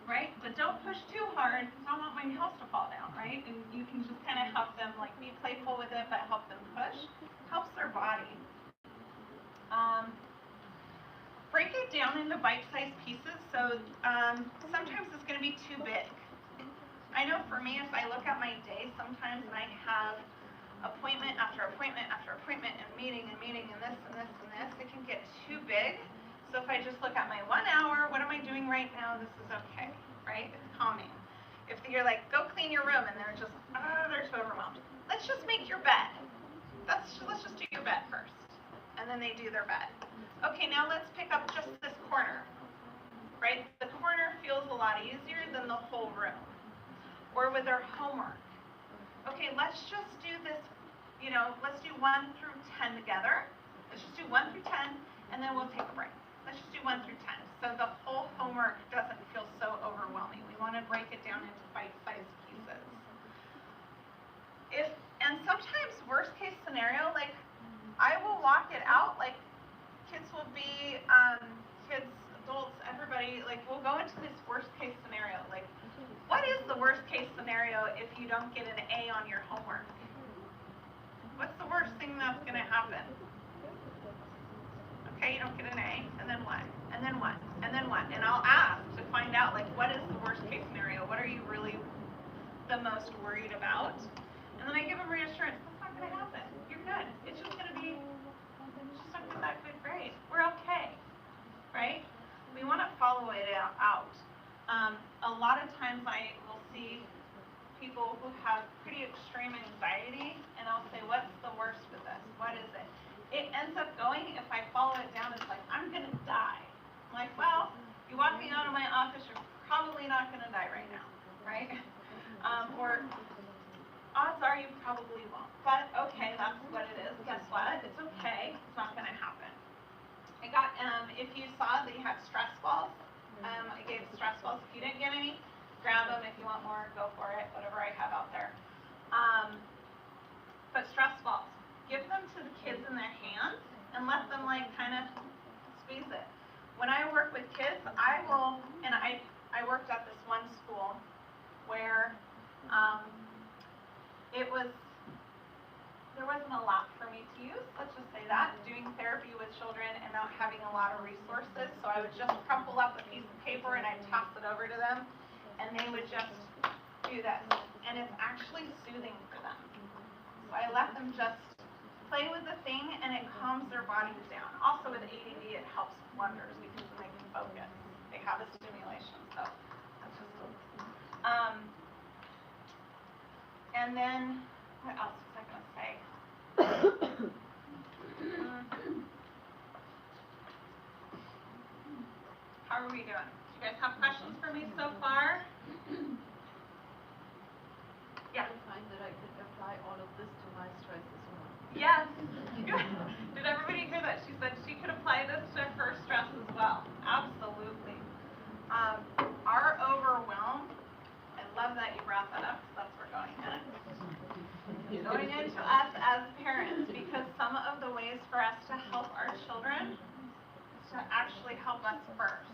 right? But don't push too hard, because I don't want my nails to fall down, right? And you can just kind of help them, like, be playful with it, but help them push. Helps their body. Break it down into bite-sized pieces. So sometimes it's going to be too big. I know for me, if I look at my day sometimes and I have appointment after appointment after appointment and meeting and this and this and this, it can get too big. So if I just look at my 1 hour, what am I doing right now? This is okay, right? It's calming. If you're like, go clean your room, and they're just, they're too overwhelmed. Let's just make your bed. Let's just do your bed first. And then they do their bed. Okay, now let's pick up just this corner, right? The corner feels a lot easier than the whole room. Or with their homework. Okay, let's just do this, let's do 1 through 10 together. Let's just do 1 through 10, and then we'll take a break. Let's just do 1 through 10. So the whole homework doesn't feel so overwhelming. We want to break it down into bite-sized pieces. And sometimes worst case scenario, like, I will walk it out, like, kids will be, kids, adults, everybody, like, we'll go into this worst case scenario. Like, what is the worst case scenario if you don't get an A on your homework? What's the worst thing that's gonna happen? Okay, you don't get an A, and then what? And then what? And then what? And I'll ask to find out, like, what is the worst case scenario? What are you really the most worried about? And then I give them reassurance. That's not gonna happen. You're good. It's just gonna be, just not gonna be that good grade. We're okay, right? We want to follow it out. A lot of times I will see people who have pretty extreme anxiety, and I'll say, what's the worst with this? What is it? It ends up going, if I follow it down, it's like, I'm going to die. I'm like, well, you walk me out of my office, you're probably not going to die right now, right? Or odds are you probably won't. But okay, that's what it is. Guess what? It's okay. It's not going to happen. I got, if you saw, they had stress balls. I gave stress balls. If you didn't get any, grab them. If you want more, go for it. Whatever I have out there. But stress balls, give them to the kids in their hands and let them like kind of squeeze it. When I work with kids, I will, and I worked at this one school where there wasn't a lot for me to use, let's just say that, doing therapy with children and not having a lot of resources. So I would just crumple up a piece of paper and I'd toss it over to them, and they would just do this. And it's actually soothing for them. So I let them just play with the thing, and it calms their bodies down. Also with ADD, it helps wonders because they can focus. They have a stimulation, so that's just and then, what else was I going to say? How are we doing? Do you guys have questions for me so far? Yeah. I find that I could apply all of this to my stress as well. Yes. Did everybody hear that? She said she could apply this to her stress as well. Absolutely. Our overwhelm, I love that you brought that up, because that's where we're going next. Going into us as parents, because some of the ways for us to help our children is to actually help us first.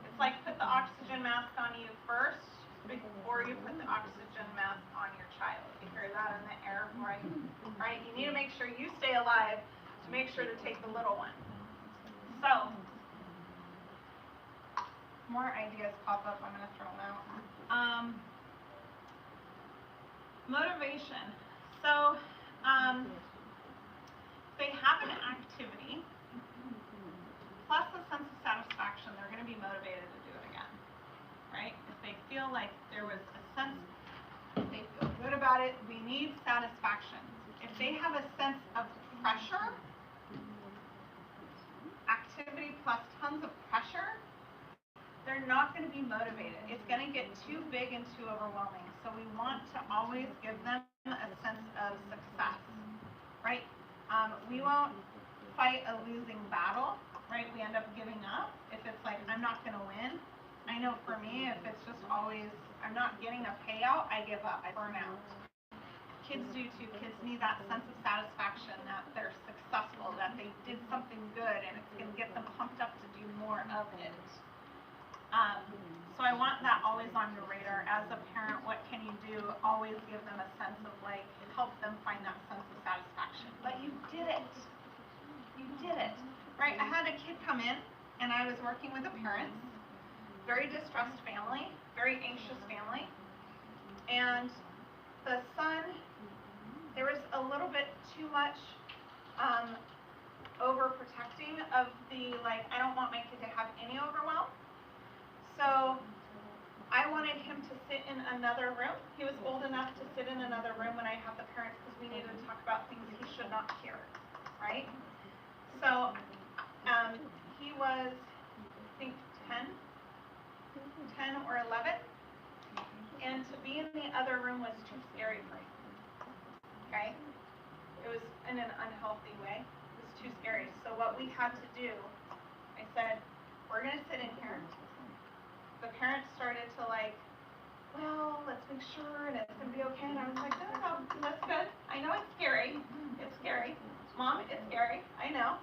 It's like put the oxygen mask on you first before you put the oxygen mask on your child. You hear that in the air, right? Right? You need to make sure you stay alive to make sure to take the little one. So, more ideas pop up, I'm going to throw them out. Motivation. So, they have an activity plus a sense of satisfaction, they're going to be motivated to do it again, right? If they feel like there was a sense, they feel good about it, we need satisfaction. If they have a sense of pressure, activity plus tons of pressure, they're not going to be motivated. It's going to get too big and too overwhelming. So we want to always give them a sense of success, right? We won't fight a losing battle, right? We end up giving up. If it's like, I'm not going to win. I know for me, if it's just always, I'm not getting a payout, I give up. I burn out. Kids do too. Kids need that sense of satisfaction that they're successful, that they did something good, and it's going to get them pumped up to do more of it. So I want that always on your radar. As a parent, what can you do? Always give them a sense of like, help them find that sense of satisfaction. But you did it. You did it. Right? I had a kid come in, and I was working with the parents. Very distressed family, very anxious family. And the son, there was a little bit too much overprotecting of the, like, I don't want my kid to have any overwhelm. So I wanted him to sit in another room. He was old enough to sit in another room when I had the parents, because we needed to talk about things he should not hear, right? So he was, I think, 10 or 11, and to be in the other room was too scary for him, okay? It was in an unhealthy way. It was too scary. So what we had to do, I said, we're going to sit in here. The parents started to like, well, let's make sure, and it's going to be okay. And I was like, no, that's good. I know it's scary. It's scary. Mom, it's scary. I know,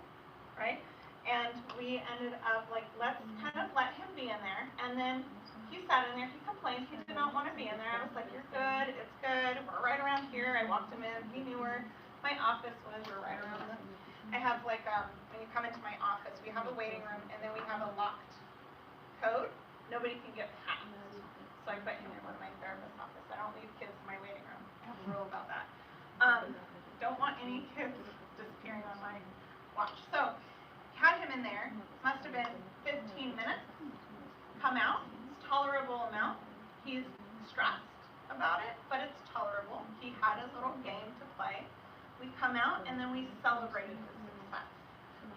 right? And we ended up like, let's kind of let him be in there. And then he sat in there. He complained. He did not want to be in there. I was like, you're good. It's good. We're right around here. I walked him in. He knew where My office was right around this. I have like, when you come into my office, we have a waiting room, and then we have a locked code. Nobody can get past. So I put him in one of my therapist's office. I don't leave kids in my waiting room. I have a rule about that. Don't want any kids disappearing on my watch. So, had him in there. Must have been 15 minutes. Come out. It's tolerable amount. He's stressed about it, but it's tolerable. He had his little game to play. We come out, and then we celebrated his success.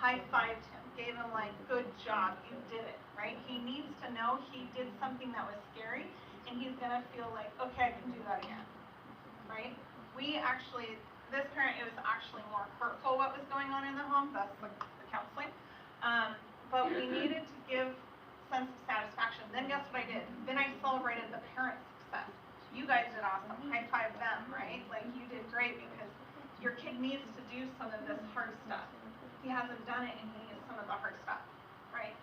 High-fived him. Gave him like, good job, you did it, right? He needs to know he did something that was scary, and he's gonna feel like, okay, I can do that again, right? We actually, this parent, it was actually more hurtful what was going on in the home, that's the counseling, but we needed to give sense of satisfaction. Then guess what I did? Then I celebrated the parent's success. You guys did awesome, high-five them, right? Like, you did great because your kid needs to do some of this hard stuff. He hasn't done it, and he needs some of the hard stuff, right?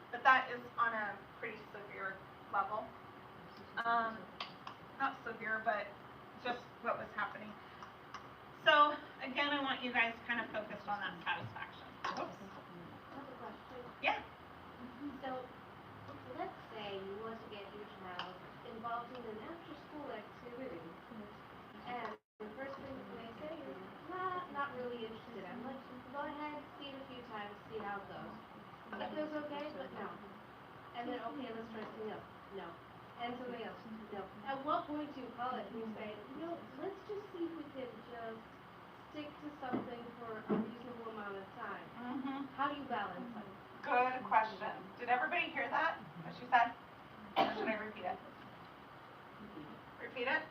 But that is on a pretty severe level. Not severe, but just what was happening. So, again, I want you guys kind of focused on that satisfaction. Oops. I have a question. Yeah. So, let's say you want to get your child involved in an after-school activity, and the first thing they say is, not really interested. I'm like, go ahead, see it a few times, see how it goes. It goes okay, but no. And then, okay, let's try something else. No. And something else. No. At what point do you call it and you say, let's just see if we can just stick to something for a reasonable amount of time? How do you balance it? Good question. Did everybody hear that? What she said? Or should I repeat it? Repeat it?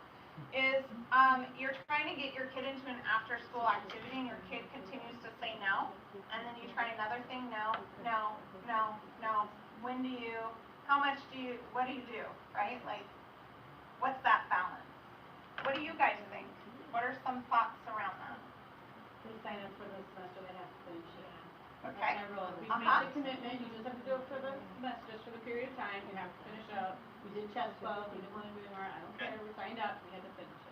Is you're trying to get your kid into an after-school activity, and your kid continues to say no, and then you try another thing, no, no, no, no. When do you, how much do you, what do you do, right? Like, what's that balance? What do you guys think? What are some thoughts around that? They sign up for the semester, they have to finish it. Okay. That's my rule. We make the commitment, you just have to do it for the semester, just for the period of time, you have to finish up. We did chess club, we didn't want to do it more, I don't care, we signed up, we had to finish it.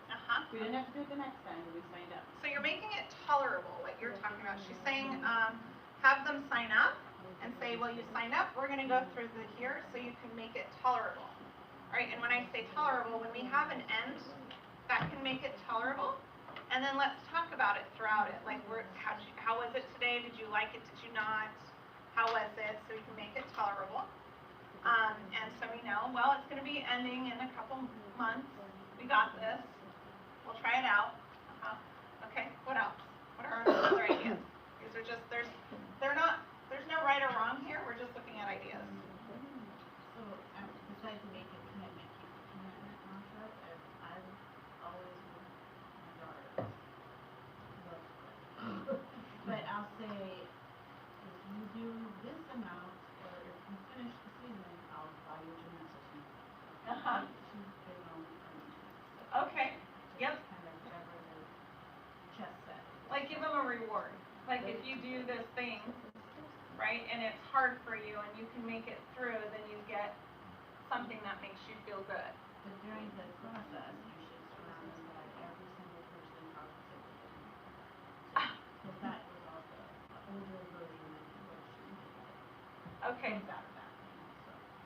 We didn't have to do it the next time, but we signed up. So you're making it tolerable, what you're talking about. She's saying, have them sign up and say, well, you signed up, we're going to go through the here so you can make it tolerable. Right? And when I say tolerable, when we have an end, that can make it tolerable. And then let's talk about it throughout it. Like, how was it today? Did you like it? Did you not? How was it? So we can make it tolerable. And so we know, well, it's going to be ending in a couple months. We got this. We'll try it out. Okay, what else? What are our other ideas? These are just, there's no right or wrong here. We're just looking at ideas. So, besides making a commitment, keep the commitment concept, as I've always with my daughter. But I'll say, if you do this amount, or if you finish the season, I'll buy you a gymnastics. She's big on Okay. Yep. kind of whatever the chess set. Like, give them a reward. Like, if you do this thing, right, and it's hard for you and you can make it through, then you get something that makes you feel good. But during the process, you should surround them by every single person cognizant of them. Because that is also an older version of what should be Okay. comes out of that.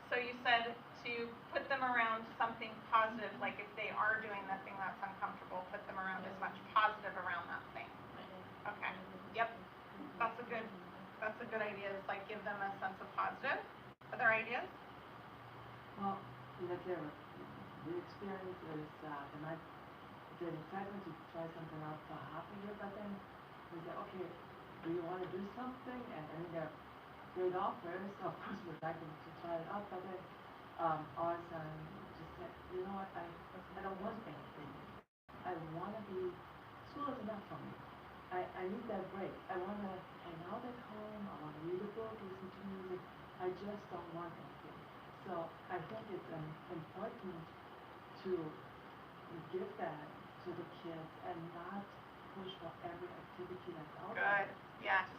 So you said to put them around something positive, like if they are doing the thing that's uncomfortable, put them around as much positive around that thing. Okay. Yep. That's a good idea. It's like give them a sense of positive. Other ideas? Well, like the experience is the excitement to try something out for half a year, but then we say, okay, do you want to do something? And they're great offers. Of course, we'd like them to try it out, but then our son just said, you know what, I don't want anything. I want to be, school is enough for me. I need that break. I want to hang out at home. I want to read a book, listen to music. I just don't want anything. So I think it's important to give that to the kids and not push for every activity that's out there. Good. Yes.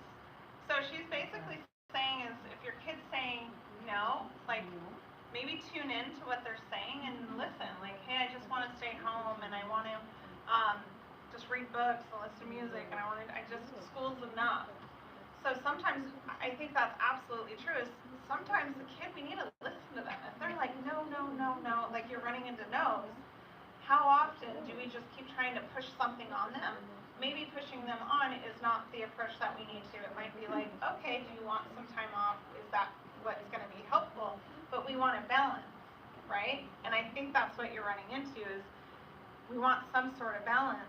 So she's basically saying is if your kid's saying no, like maybe tune in to what they're saying and listen. Like, hey, I just want to stay home and I want to just read books, a list of music, and school's enough. So sometimes, I think that's absolutely true, is sometimes the kid, we need to listen to them. If they're like, no, no, no, no, like you're running into no's, how often do we just keep trying to push something on them? Maybe pushing them on is not the approach that we need to. It might be like, okay, do you want some time off? Is that what's going to be helpful? But we want a balance, right? And I think that's what you're running into, is we want some sort of balance.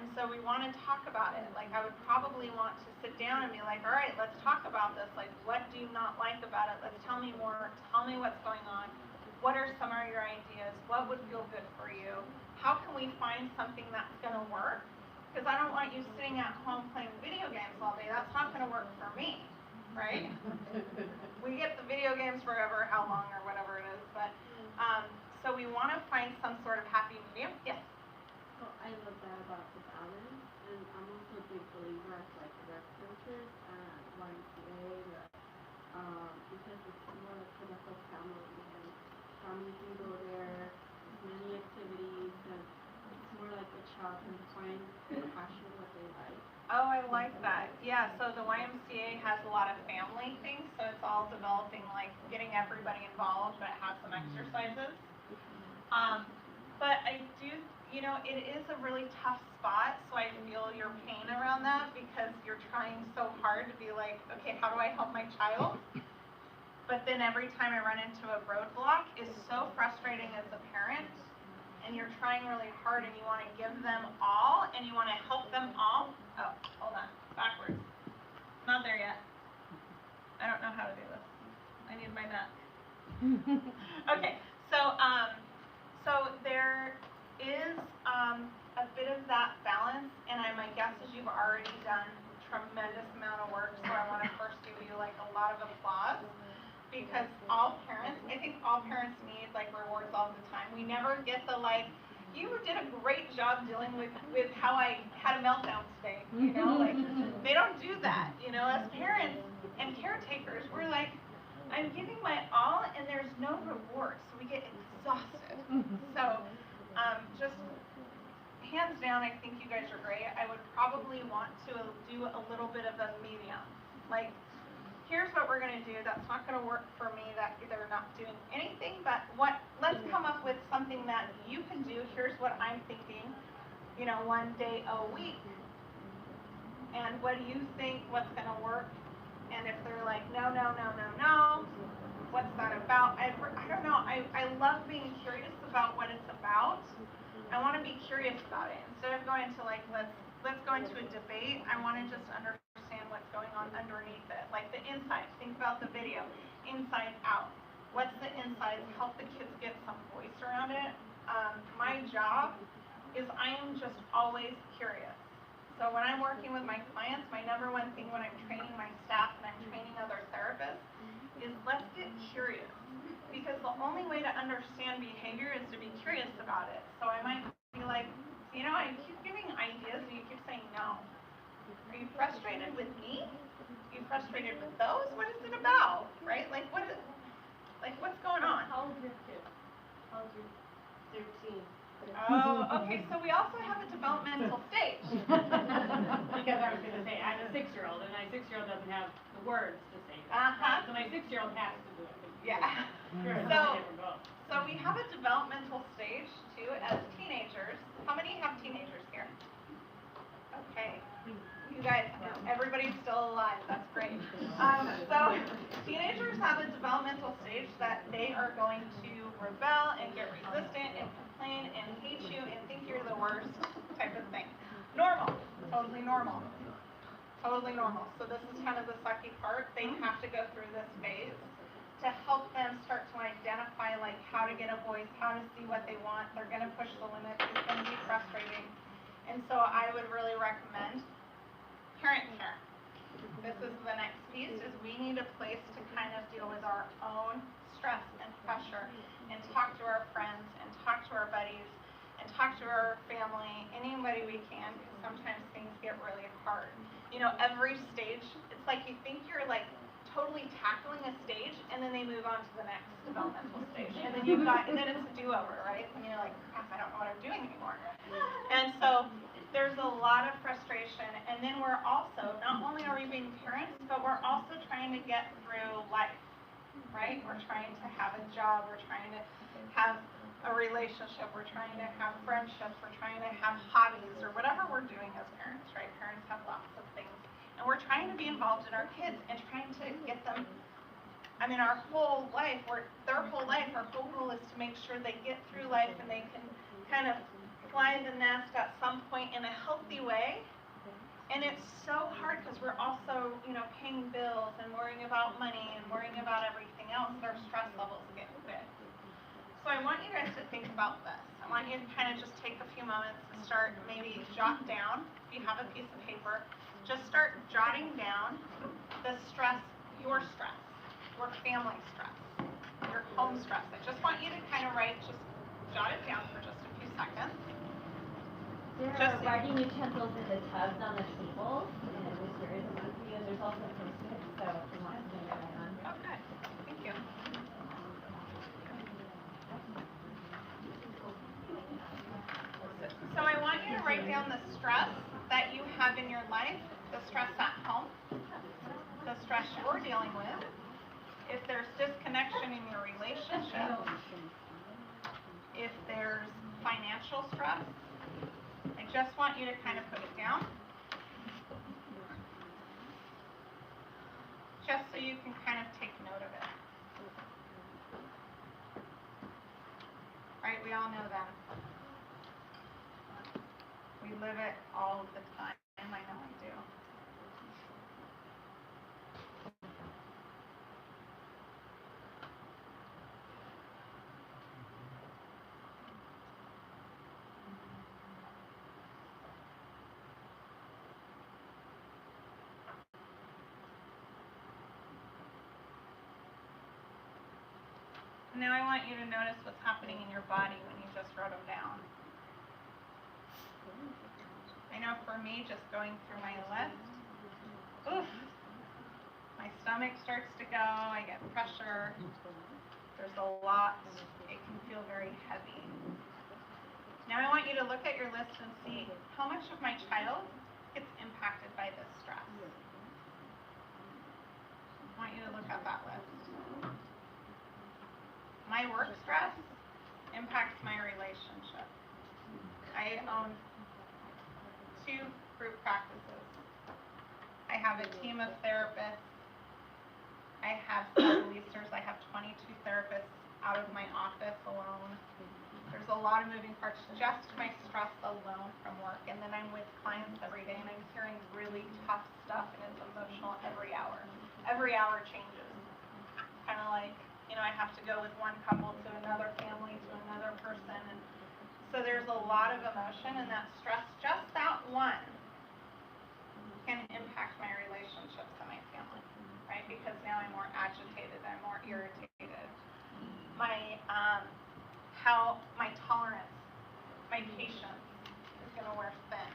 And so we want to talk about it. Like, I would probably want to sit down and be like, all right, let's talk about this. Like, what do you not like about it? Let's tell me more. Tell me what's going on. What are some of your ideas? What would feel good for you? How can we find something that's going to work? Because I don't want you sitting at home playing video games all day. That's not going to work for me, right? We get the video games forever, how long or whatever it is. But so we want to find some sort of happy medium. Yes? So I love that about the balance, and I'm also a big believer of like rec centers and YMCA, because it's more like for the whole family, and family can go there, there's many activities, and it's more like a child can find their passion, what they like. Oh, I like that. Yeah, so the YMCA has a lot of family things, so it's all developing, like getting everybody involved, but it has some exercises. But I do, it is a really tough spot, so I feel your pain around that, because you're trying so hard to be like, okay, how do I help my child? But then every time I run into a roadblock, it's so frustrating as a parent, and you're trying really hard, and you want to give them all, and you want to help them all. Oh, hold on, backwards. Not there yet. I don't know how to do this. I need my nut. Okay, so there is a bit of that balance, and my guess is you've already done tremendous amount of work, so I want to first give you like a lot of applause, because I think all parents need like rewards all the time. We never get the like, you did a great job dealing with how I had a meltdown today, like they don't do that, as parents and caretakers, we're like, I'm giving my all and there's no reward, so we get exhausted. So just hands down, I think you guys are great. I would probably want to do a little bit of a medium. Like, here's what we're going to do that's not going to work for me, that they're not doing anything, but let's come up with something that you can do. Here's what I'm thinking, 1 day a week. And what do you think, what's going to work? And if they're like, no, no, no, no, no, what's that about? I don't know. I love being curious about what it's about. I want to be curious about it. Instead of going to like, let's go into a debate, I want to just understand what's going on underneath it. Like the inside, think about the video. Inside out. What's the insides? Help the kids get some voice around it. My job is I am just always curious. So when I'm working with my clients, my number one thing when I'm training my staff and I'm training other therapists is let's get curious. Because the only way to understand behavior is to be curious about it. So I might be like, I keep giving ideas and you keep saying no. Are you frustrated with me? Are you frustrated with those? What is it about? Right? Like what's going on? How old is your kid? How old is your 13? Oh, okay, so we also have a developmental stage. Because I was going to say, I have a 6-year-old, and my 6-year-old doesn't have the words to say that. So my 6-year-old has to do it. Yeah. So we have a developmental stage, too, as teenagers. How many have teenagers here? Okay. You guys, everybody's still alive. That's great. So teenagers have a developmental stage that they are going to rebel and get resistant and complain and hate you and think you're the worst type of thing. Normal. Totally normal. Totally normal. So this is kind of the sucky part. They have to go through this phase to help them start to identify like how to get a voice, how to see what they want. They're going to push the limits. It's going to be frustrating. And so I would really recommend parent care. This is the next piece, is we need a place to kind of deal with our own stress and pressure and talk to our friends and talk to our buddies and talk to our family, anybody we can, because sometimes things get really hard. Every stage, it's like you think you're like totally tackling a stage and then they move on to the next developmental stage. And then and then it's a do-over, right? And you're like, crap, I don't know what I'm doing anymore. And so there's a lot of frustration, and then we're also, not only are we being parents, but we're also trying to get through life, right? We're trying to have a job, we're trying to have a relationship, we're trying to have friendships, we're trying to have hobbies, or whatever we're doing as parents, right? Parents have lots of things. And we're trying to be involved in our kids and trying to get them, I mean, our whole life, their whole life, our whole goal is to make sure they get through life and they can kind of fly the nest at some point in a healthy way. And it's so hard because we're also, paying bills and worrying about money and worrying about everything else. Our stress levels get big. So I want you guys to think about this. I want you to kind of just take a few moments to start, maybe jot down, if you have a piece of paper, just start jotting down the stress, your family stress, your home stress. I just want you to kind of just jot it down for just a few seconds. There are writing utensils in the tubs on the table, and there is one for you, and there's also Post-its, so if you want something to write on. Okay, thank you. So I want you to write down the stress that you have in your life, the stress at home, the stress you're dealing with, if there's disconnection in your relationship, if there's financial stress. I just want you to kind of put it down, just so you can kind of take note of it. Right, we all know that. We live it all the time. I know I do. Now I want you to notice what's happening in your body when you just wrote them down. I know for me, just going through my list, my stomach starts to go, I get pressure, there's a lot, it can feel very heavy. Now I want you to look at your list and see how much of my child gets impacted by this stress. I want you to look at that list. My work stress impacts my relationship. I own 2 group practices. I have a team of therapists. I have leasers. I have 22 therapists out of my office alone. There's a lot of moving parts, just my stress alone from work. And then I'm with clients every day and I'm hearing really tough stuff and it's emotional every hour. Every hour changes. Kind of like, I have to go with one couple to another family to another person, and so there's a lot of emotion, and that stress, just that one, can impact my relationships and my family, right? Because now I'm more agitated, I'm more irritated. My tolerance, my patience is going to wear thin.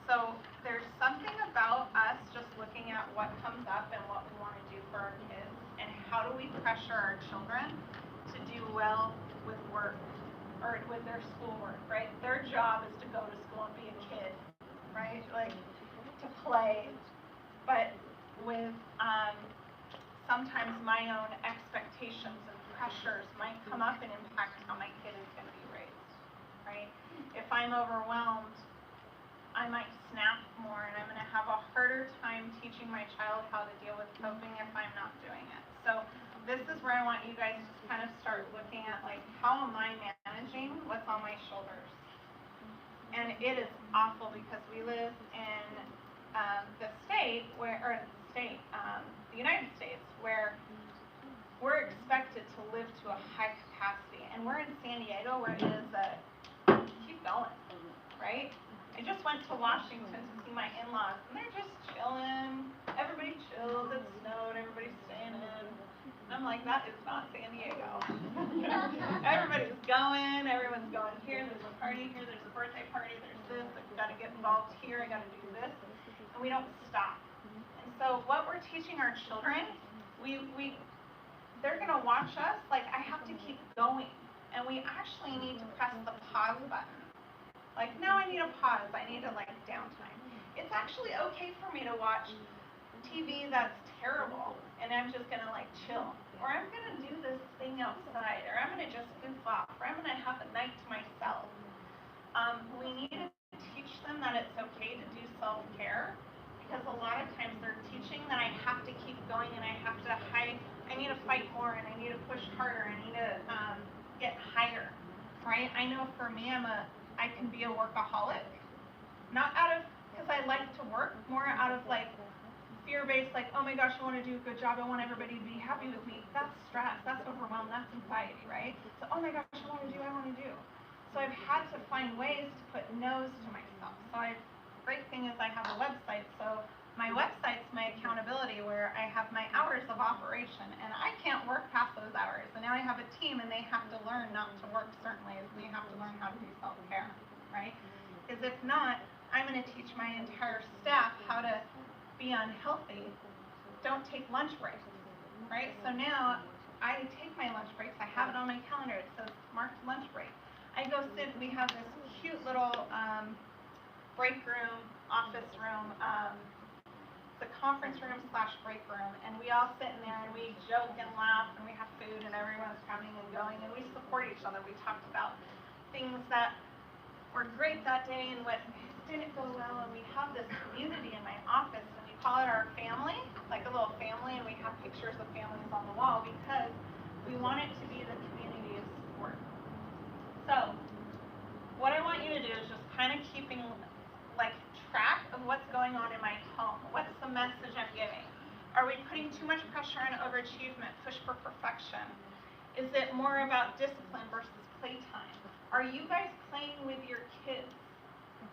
So there's something about us just looking at what comes up and what we want to do for our kids, and how do we pressure our children to do well with work or with their schoolwork, right? Their job is to go to school and be a kid, right? Like to play. But with sometimes my own expectations and pressures might come up and impact how my kid is going to be raised, right? If I'm overwhelmed, I might snap more, and I'm going to have a harder time teaching my child how to deal with coping if I'm not doing it. So this is where I want you guys to kind of start looking at, like, how am I managing what's on my shoulders? And it is awful because we live in the United States, where we're expected to live to a high capacity. And we're in San Diego, where it is keep going, right? I just went to Washington to see my in-laws, and they're just chilling. Everybody chilled, it snowed, everybody's staying in. And I'm like, that is not San Diego. Everybody's going, everyone's going here, there's a party here, there's a birthday party, there's this, I've got to get involved here, I got to do this. And we don't stop. And so what we're teaching our children, they're going to watch us like, I have to keep going. And we actually need to press the pause button. Like, now I need a pause. I need to, like, actually okay for me to watch TV that's terrible, and I'm just gonna like chill. Or I'm gonna do this thing outside, or I'm gonna just goof off, or I'm gonna have a night to myself. We need to teach them that it's okay to do self-care, because a lot of times they're teaching that I have to keep going and I have to I need to fight more and I need to push harder, I need to get higher, right? I know for me, I can be a workaholic, not out of, because I like to work, more out of like fear-based, like, oh my gosh, I want to do a good job, I want everybody to be happy with me. That's stress, that's overwhelm, that's anxiety, right? So, oh my gosh, I want to do. So I've had to find ways to put no's to myself. So great thing is I have a website. So my website's my accountability, where I have my hours of operation, and I can't work past those hours. And now I have a team, and they have to learn not to work certain ways, and they have to learn how to do self-care, right? Because if not, I'm going to teach my entire staff how to be unhealthy. Don't take lunch breaks, right? So now I take my lunch breaks. I have it on my calendar. It says marked lunch break. I go sit, we have this cute little break room, office room, it's a conference room / break room, and we all sit in there and we joke and laugh, and we have food, and everyone's coming and going, and we support each other. We talked about things that were great that day and what didn't go well, and we have this community in my office, and we call it our family, like a little family, and we have pictures of families on the wall because we want it to be the community of support. So, what I want you to do is just kind of keeping like track of what's going on in my home. What's the message I'm giving? Are we putting too much pressure on overachievement, push for perfection? Is it more about discipline versus playtime? Are you guys playing with your kids?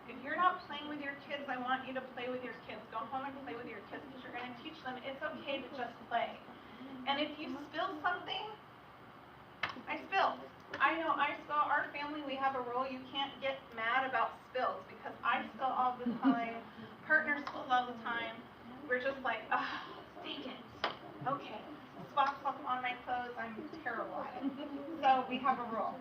If you're not playing with your kids, I want you to play with your kids. Go home and play with your kids, because you're going to teach them it's okay to just play. And if you spill something, I spilled. I know I spill. Our family, we have a rule: you can't get mad about spills, because I spill all the time. Partner spills all the time. We're just like, oh, dang it. Okay. Spots up on my clothes. I'm terrible at it. So we have a rule.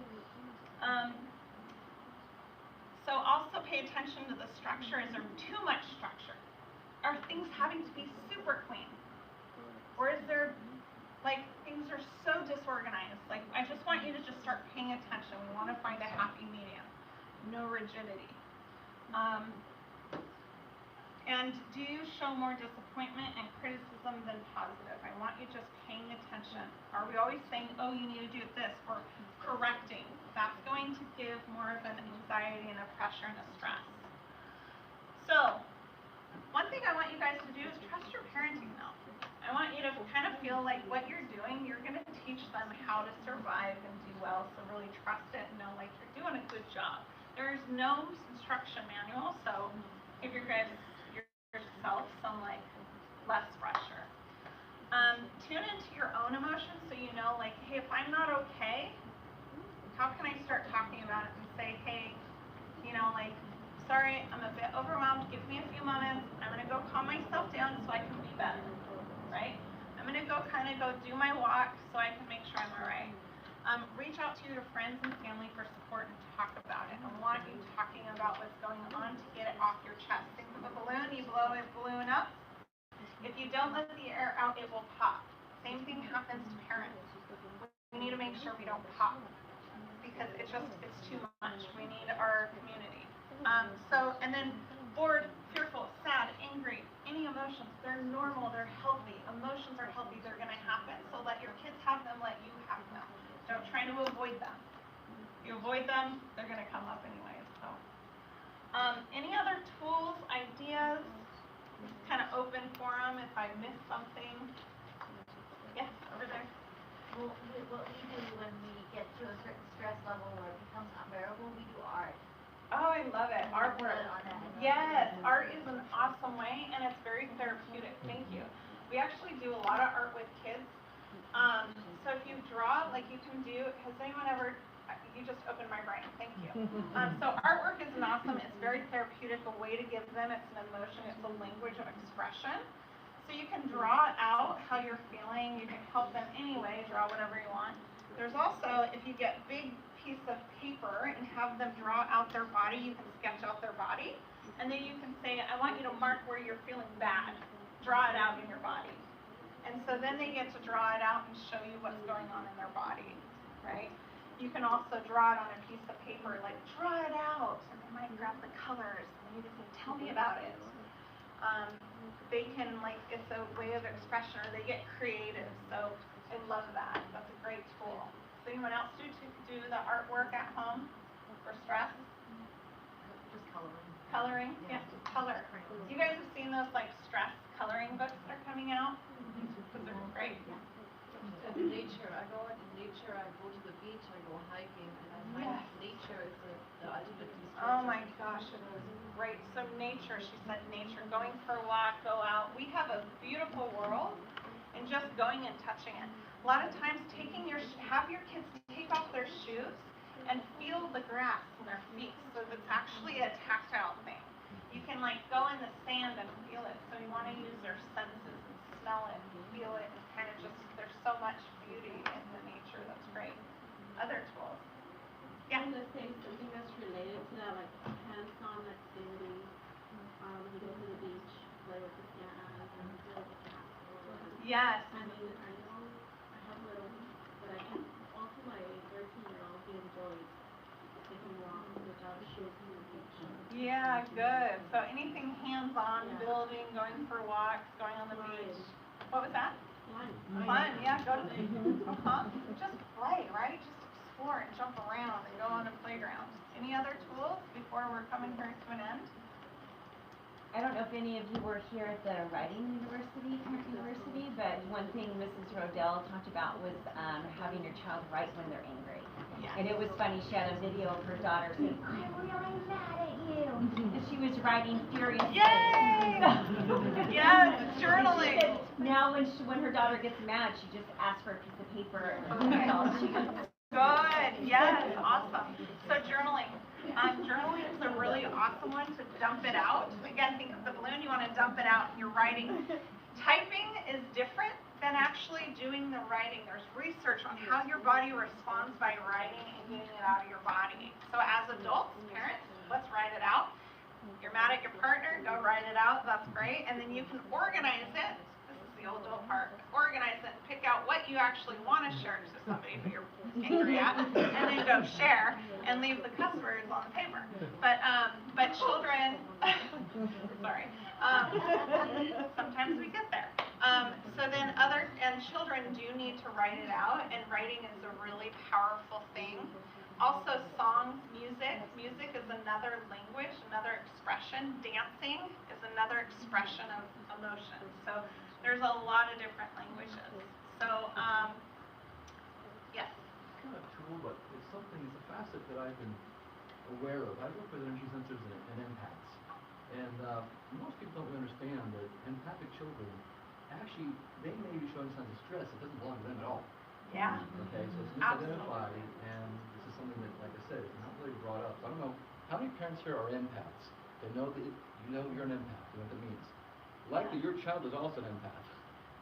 So also pay attention to the structure. Is there too much structure? Are things having to be super clean? Or is there, like, things are so disorganized? Like, I just want you to just start paying attention. We want to find a happy medium. No rigidity. And do you show more disappointment and criticism than positive? I want you just paying attention. Are we always saying, oh, you need to do this, or correcting? That's going to give more of an anxiety and a pressure and a stress. So, one thing I want you guys to do is trust your parenting now. I want you to kind of feel like what you're doing, you're going to teach them how to survive and do well, so really trust it and know like you're doing a good job. There's no instruction manual, so give yourself some like less pressure. Tune into your own emotions, so you know like, hey, if I'm not okay, how can I start talking about it and say, hey, you know, like, sorry, I'm a bit overwhelmed, give me a few moments, I'm going to go calm myself down so I can be better, right? I'm going to go do my walk so I can make sure I'm all right. Reach out to your friends and family for support and talk about it. I want you talking about what's going on to get it off your chest. Think of a balloon, you blow a balloon up. If you don't let the air out, it will pop. Same thing happens to parents. We need to make sure we don't pop, because it's too much. We need our community. And then bored, fearful, sad, angry, any emotions, they're normal, they're healthy. Emotions are healthy, they're going to happen. So let your kids have them, let you have them. Don't try to avoid them. If you avoid them, they're going to come up anyway. So, any other tools, ideas? Just kind of open forum if I missed something. Yes, over there. Well, what we do when we get to a certain stress level where it becomes unbearable, we do art. Oh, I love it. Artwork. Yes, art is an awesome way, and it's very therapeutic. Thank you. We actually do a lot of art with kids. So if you draw, like you can do, has anyone ever, you just opened my brain, thank you. So artwork is an awesome, it's very therapeutic, a way to give them, it's an emotion, it's a language of expression. So you can draw out how you're feeling, you can help them anyway, draw whatever you want. There's also, if you get big piece of paper and have them draw out their body, you can sketch out their body. And And then you can say, I want you to mark where you're feeling bad. Draw it out in your body. And so then they get to draw it out and show you what's going on in their body, right? You can also draw it on a piece of paper, like draw it out. And they might grab the colors and you can say, tell me about it. They can, like, it's a way of expression, or they get creative. So I love that. That's a great tool. Does anyone else do the artwork at home for stress? Just coloring. Coloring? Yes, color. You guys have seen those, like, stress coloring books that are coming out? Because they're great. And nature, I go into nature, I go to the beach, I go hiking, and I find nature is the ultimate de-stressor. Oh my gosh, it is great. So nature, she said nature, going for a walk, go out. We have a beautiful world, and just going and touching it. A lot of times have your kids take off their shoes and feel the grass in their feet, so it's actually a tactile thing. You can, like, go in the sand and feel it, so you want to use their senses and smell it and feel it, and kind of just, there's so much beauty in the nature. That's great. Other tools. Yeah. I'm gonna say something that's related to that, like hands-on activities. You go to the beach, play with the sand, and build a castle. Yes. I mean, I know I have little, but I can also my 13-year-old, he enjoys taking walks without shoes on the beach. Yeah, good. So anything hands-on, building, going for walks, going on the beach. What was that? Fun, yeah, go to the just play, right? Just explore and jump around and go on a playground. Any other tools before we're coming here to an end? I don't know if any of you were here at the Writing University, Parent University, but one thing Mrs. Rodell talked about was having your child write when they're angry. Yeah. And it was funny, she had a video of her daughter saying, I'm really mad at you. And she was writing furiously. Yay! Yes, journaling. Said, now when her daughter gets mad, she just asks for a piece of paper and that's all she does. Good, yes, awesome. So journaling. Journaling is a really awesome one to dump it out. Again, think of the balloon, you want to dump it out in your writing. Typing is different than actually doing the writing. There's research on how your body responds by writing and getting it out of your body. So as adults, parents, let's write it out. You're mad at your partner, go write it out, that's great. And then you can organize it. This is the old adult part. Organize it and pick out what you actually want to share to somebody who you're angry at, and then go share and leave the cuss words on the paper. But children, sorry, sometimes we get there. So then children do need to write it out, and writing is a really powerful thing. Also songs, music. Music is another language, another expression. Dancing is another expression of emotion. So there's a lot of different languages. So, yes? It's kind of a tool, but it's a facet that I've been aware of. I work with energy sensors and empaths. And most people don't understand that empathic children, actually, they may be showing signs of stress. It doesn't belong to them at all. Yeah. Okay, so it's misidentified, and this is something that, like I said, is not really brought up. So I don't know, how many parents here are empaths? They know that you know you're an empath, you know what that means. Likely your child is also an empath.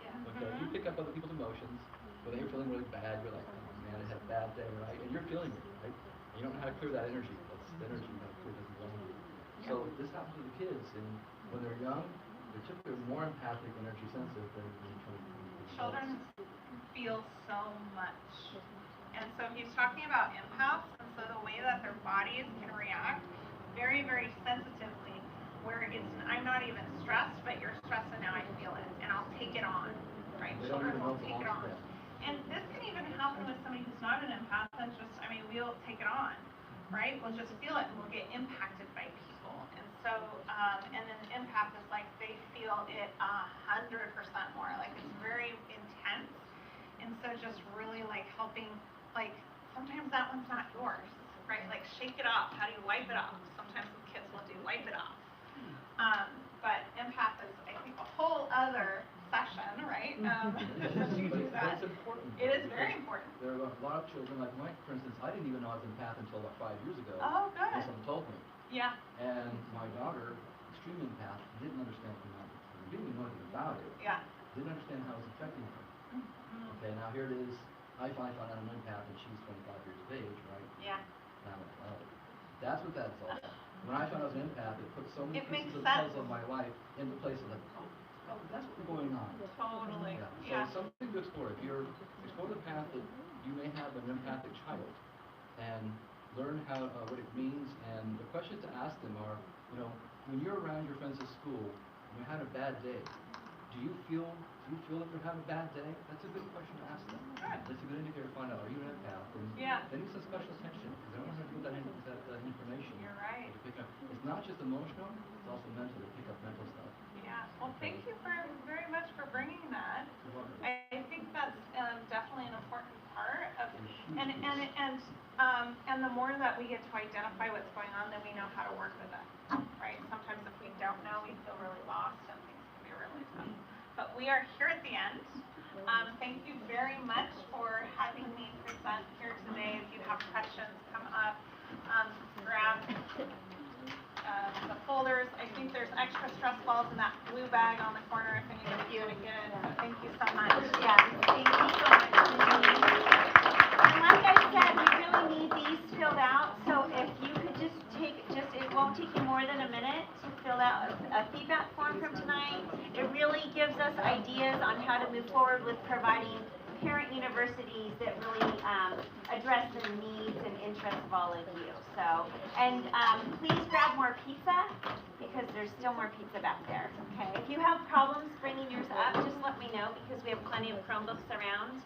Yeah. Okay, you pick up other people's emotions. When they're feeling really bad, you're like, oh man, I had a bad day, right? And you're feeling it, right? And you don't know how to clear that energy. That's the energy you have to clear, doesn't belong to you. So this happens to the kids, and when they're young, they're typically more empathic, energy sensitive than children feel so much. And so he's talking about empaths, and so the way that their bodies can react very, very sensitively, where I'm not even stressed, but you're stressed and now I feel it, and I'll take it on, right? Children will take it on. And this can even happen with somebody who's not an empath, and we'll take it on, right? We'll just feel it, and we'll get impacted by people. And so, and then the empath is like, they feel it 100% more, like it's very intense. And so just really like helping, like sometimes that one's not yours, right? Like shake it off. How do you wipe it off? Sometimes the kids will do wipe it off. But empath is, I think, a whole other session, right? You do that. It's important. It is very important. There are a lot of children, like Mike, for instance, I didn't even know I was an empath until about 5 years ago. Oh, good. When someone told me. Yeah. And my daughter, extreme empath, didn't understand it. Didn't even know anything about it. Yeah. Didn't understand how it was affecting her. Okay, now here it is. I finally found out I'm an empath, and she's 25 years of age, right? Yeah. Now, that's what that's all about. When I found I was an empath, it put so many It makes pieces of the sense. puzzle of my life into place. Like, oh, that's what's going on. Totally. Yeah. So something to explore. If you're explore the path that you may have an empathic child, and learn how what it means. And the questions to ask them are, you know, when you're around your friends at school and you had a bad day, do you feel like they're having a bad day? That's a good question to ask them. That's a good indicator to find out, are you an empath? And they need some special attention, because they don't know how to do that information. You're right. It's not just emotional, it's also mental, to pick up mental stuff. Yeah, well, thank you very much for bringing that. I think that's definitely an important part of, and the more that we get to identify what's going on, then we know how to work with it, right? Sometimes if we don't know, we feel really lost and things can be really tough. But we are here at the end. Thank you very much for having me present here today. If you have questions, come up, grab the folders. I think there's extra stress balls in that blue bag on the corner if anybody wants to get it. So thank you so much. Yeah, thank you so much. And like I said, we really need these filled out, so if you could just it won't take you more than a minute to fill out a feedback form from tonight. It really gives us ideas on how to move forward with providing parent universities that really address the needs and interests of all of you. So, and please grab more pizza, because there's still more pizza back there, okay? If you have problems bringing yours up, just let me know, because we have plenty of Chromebooks around.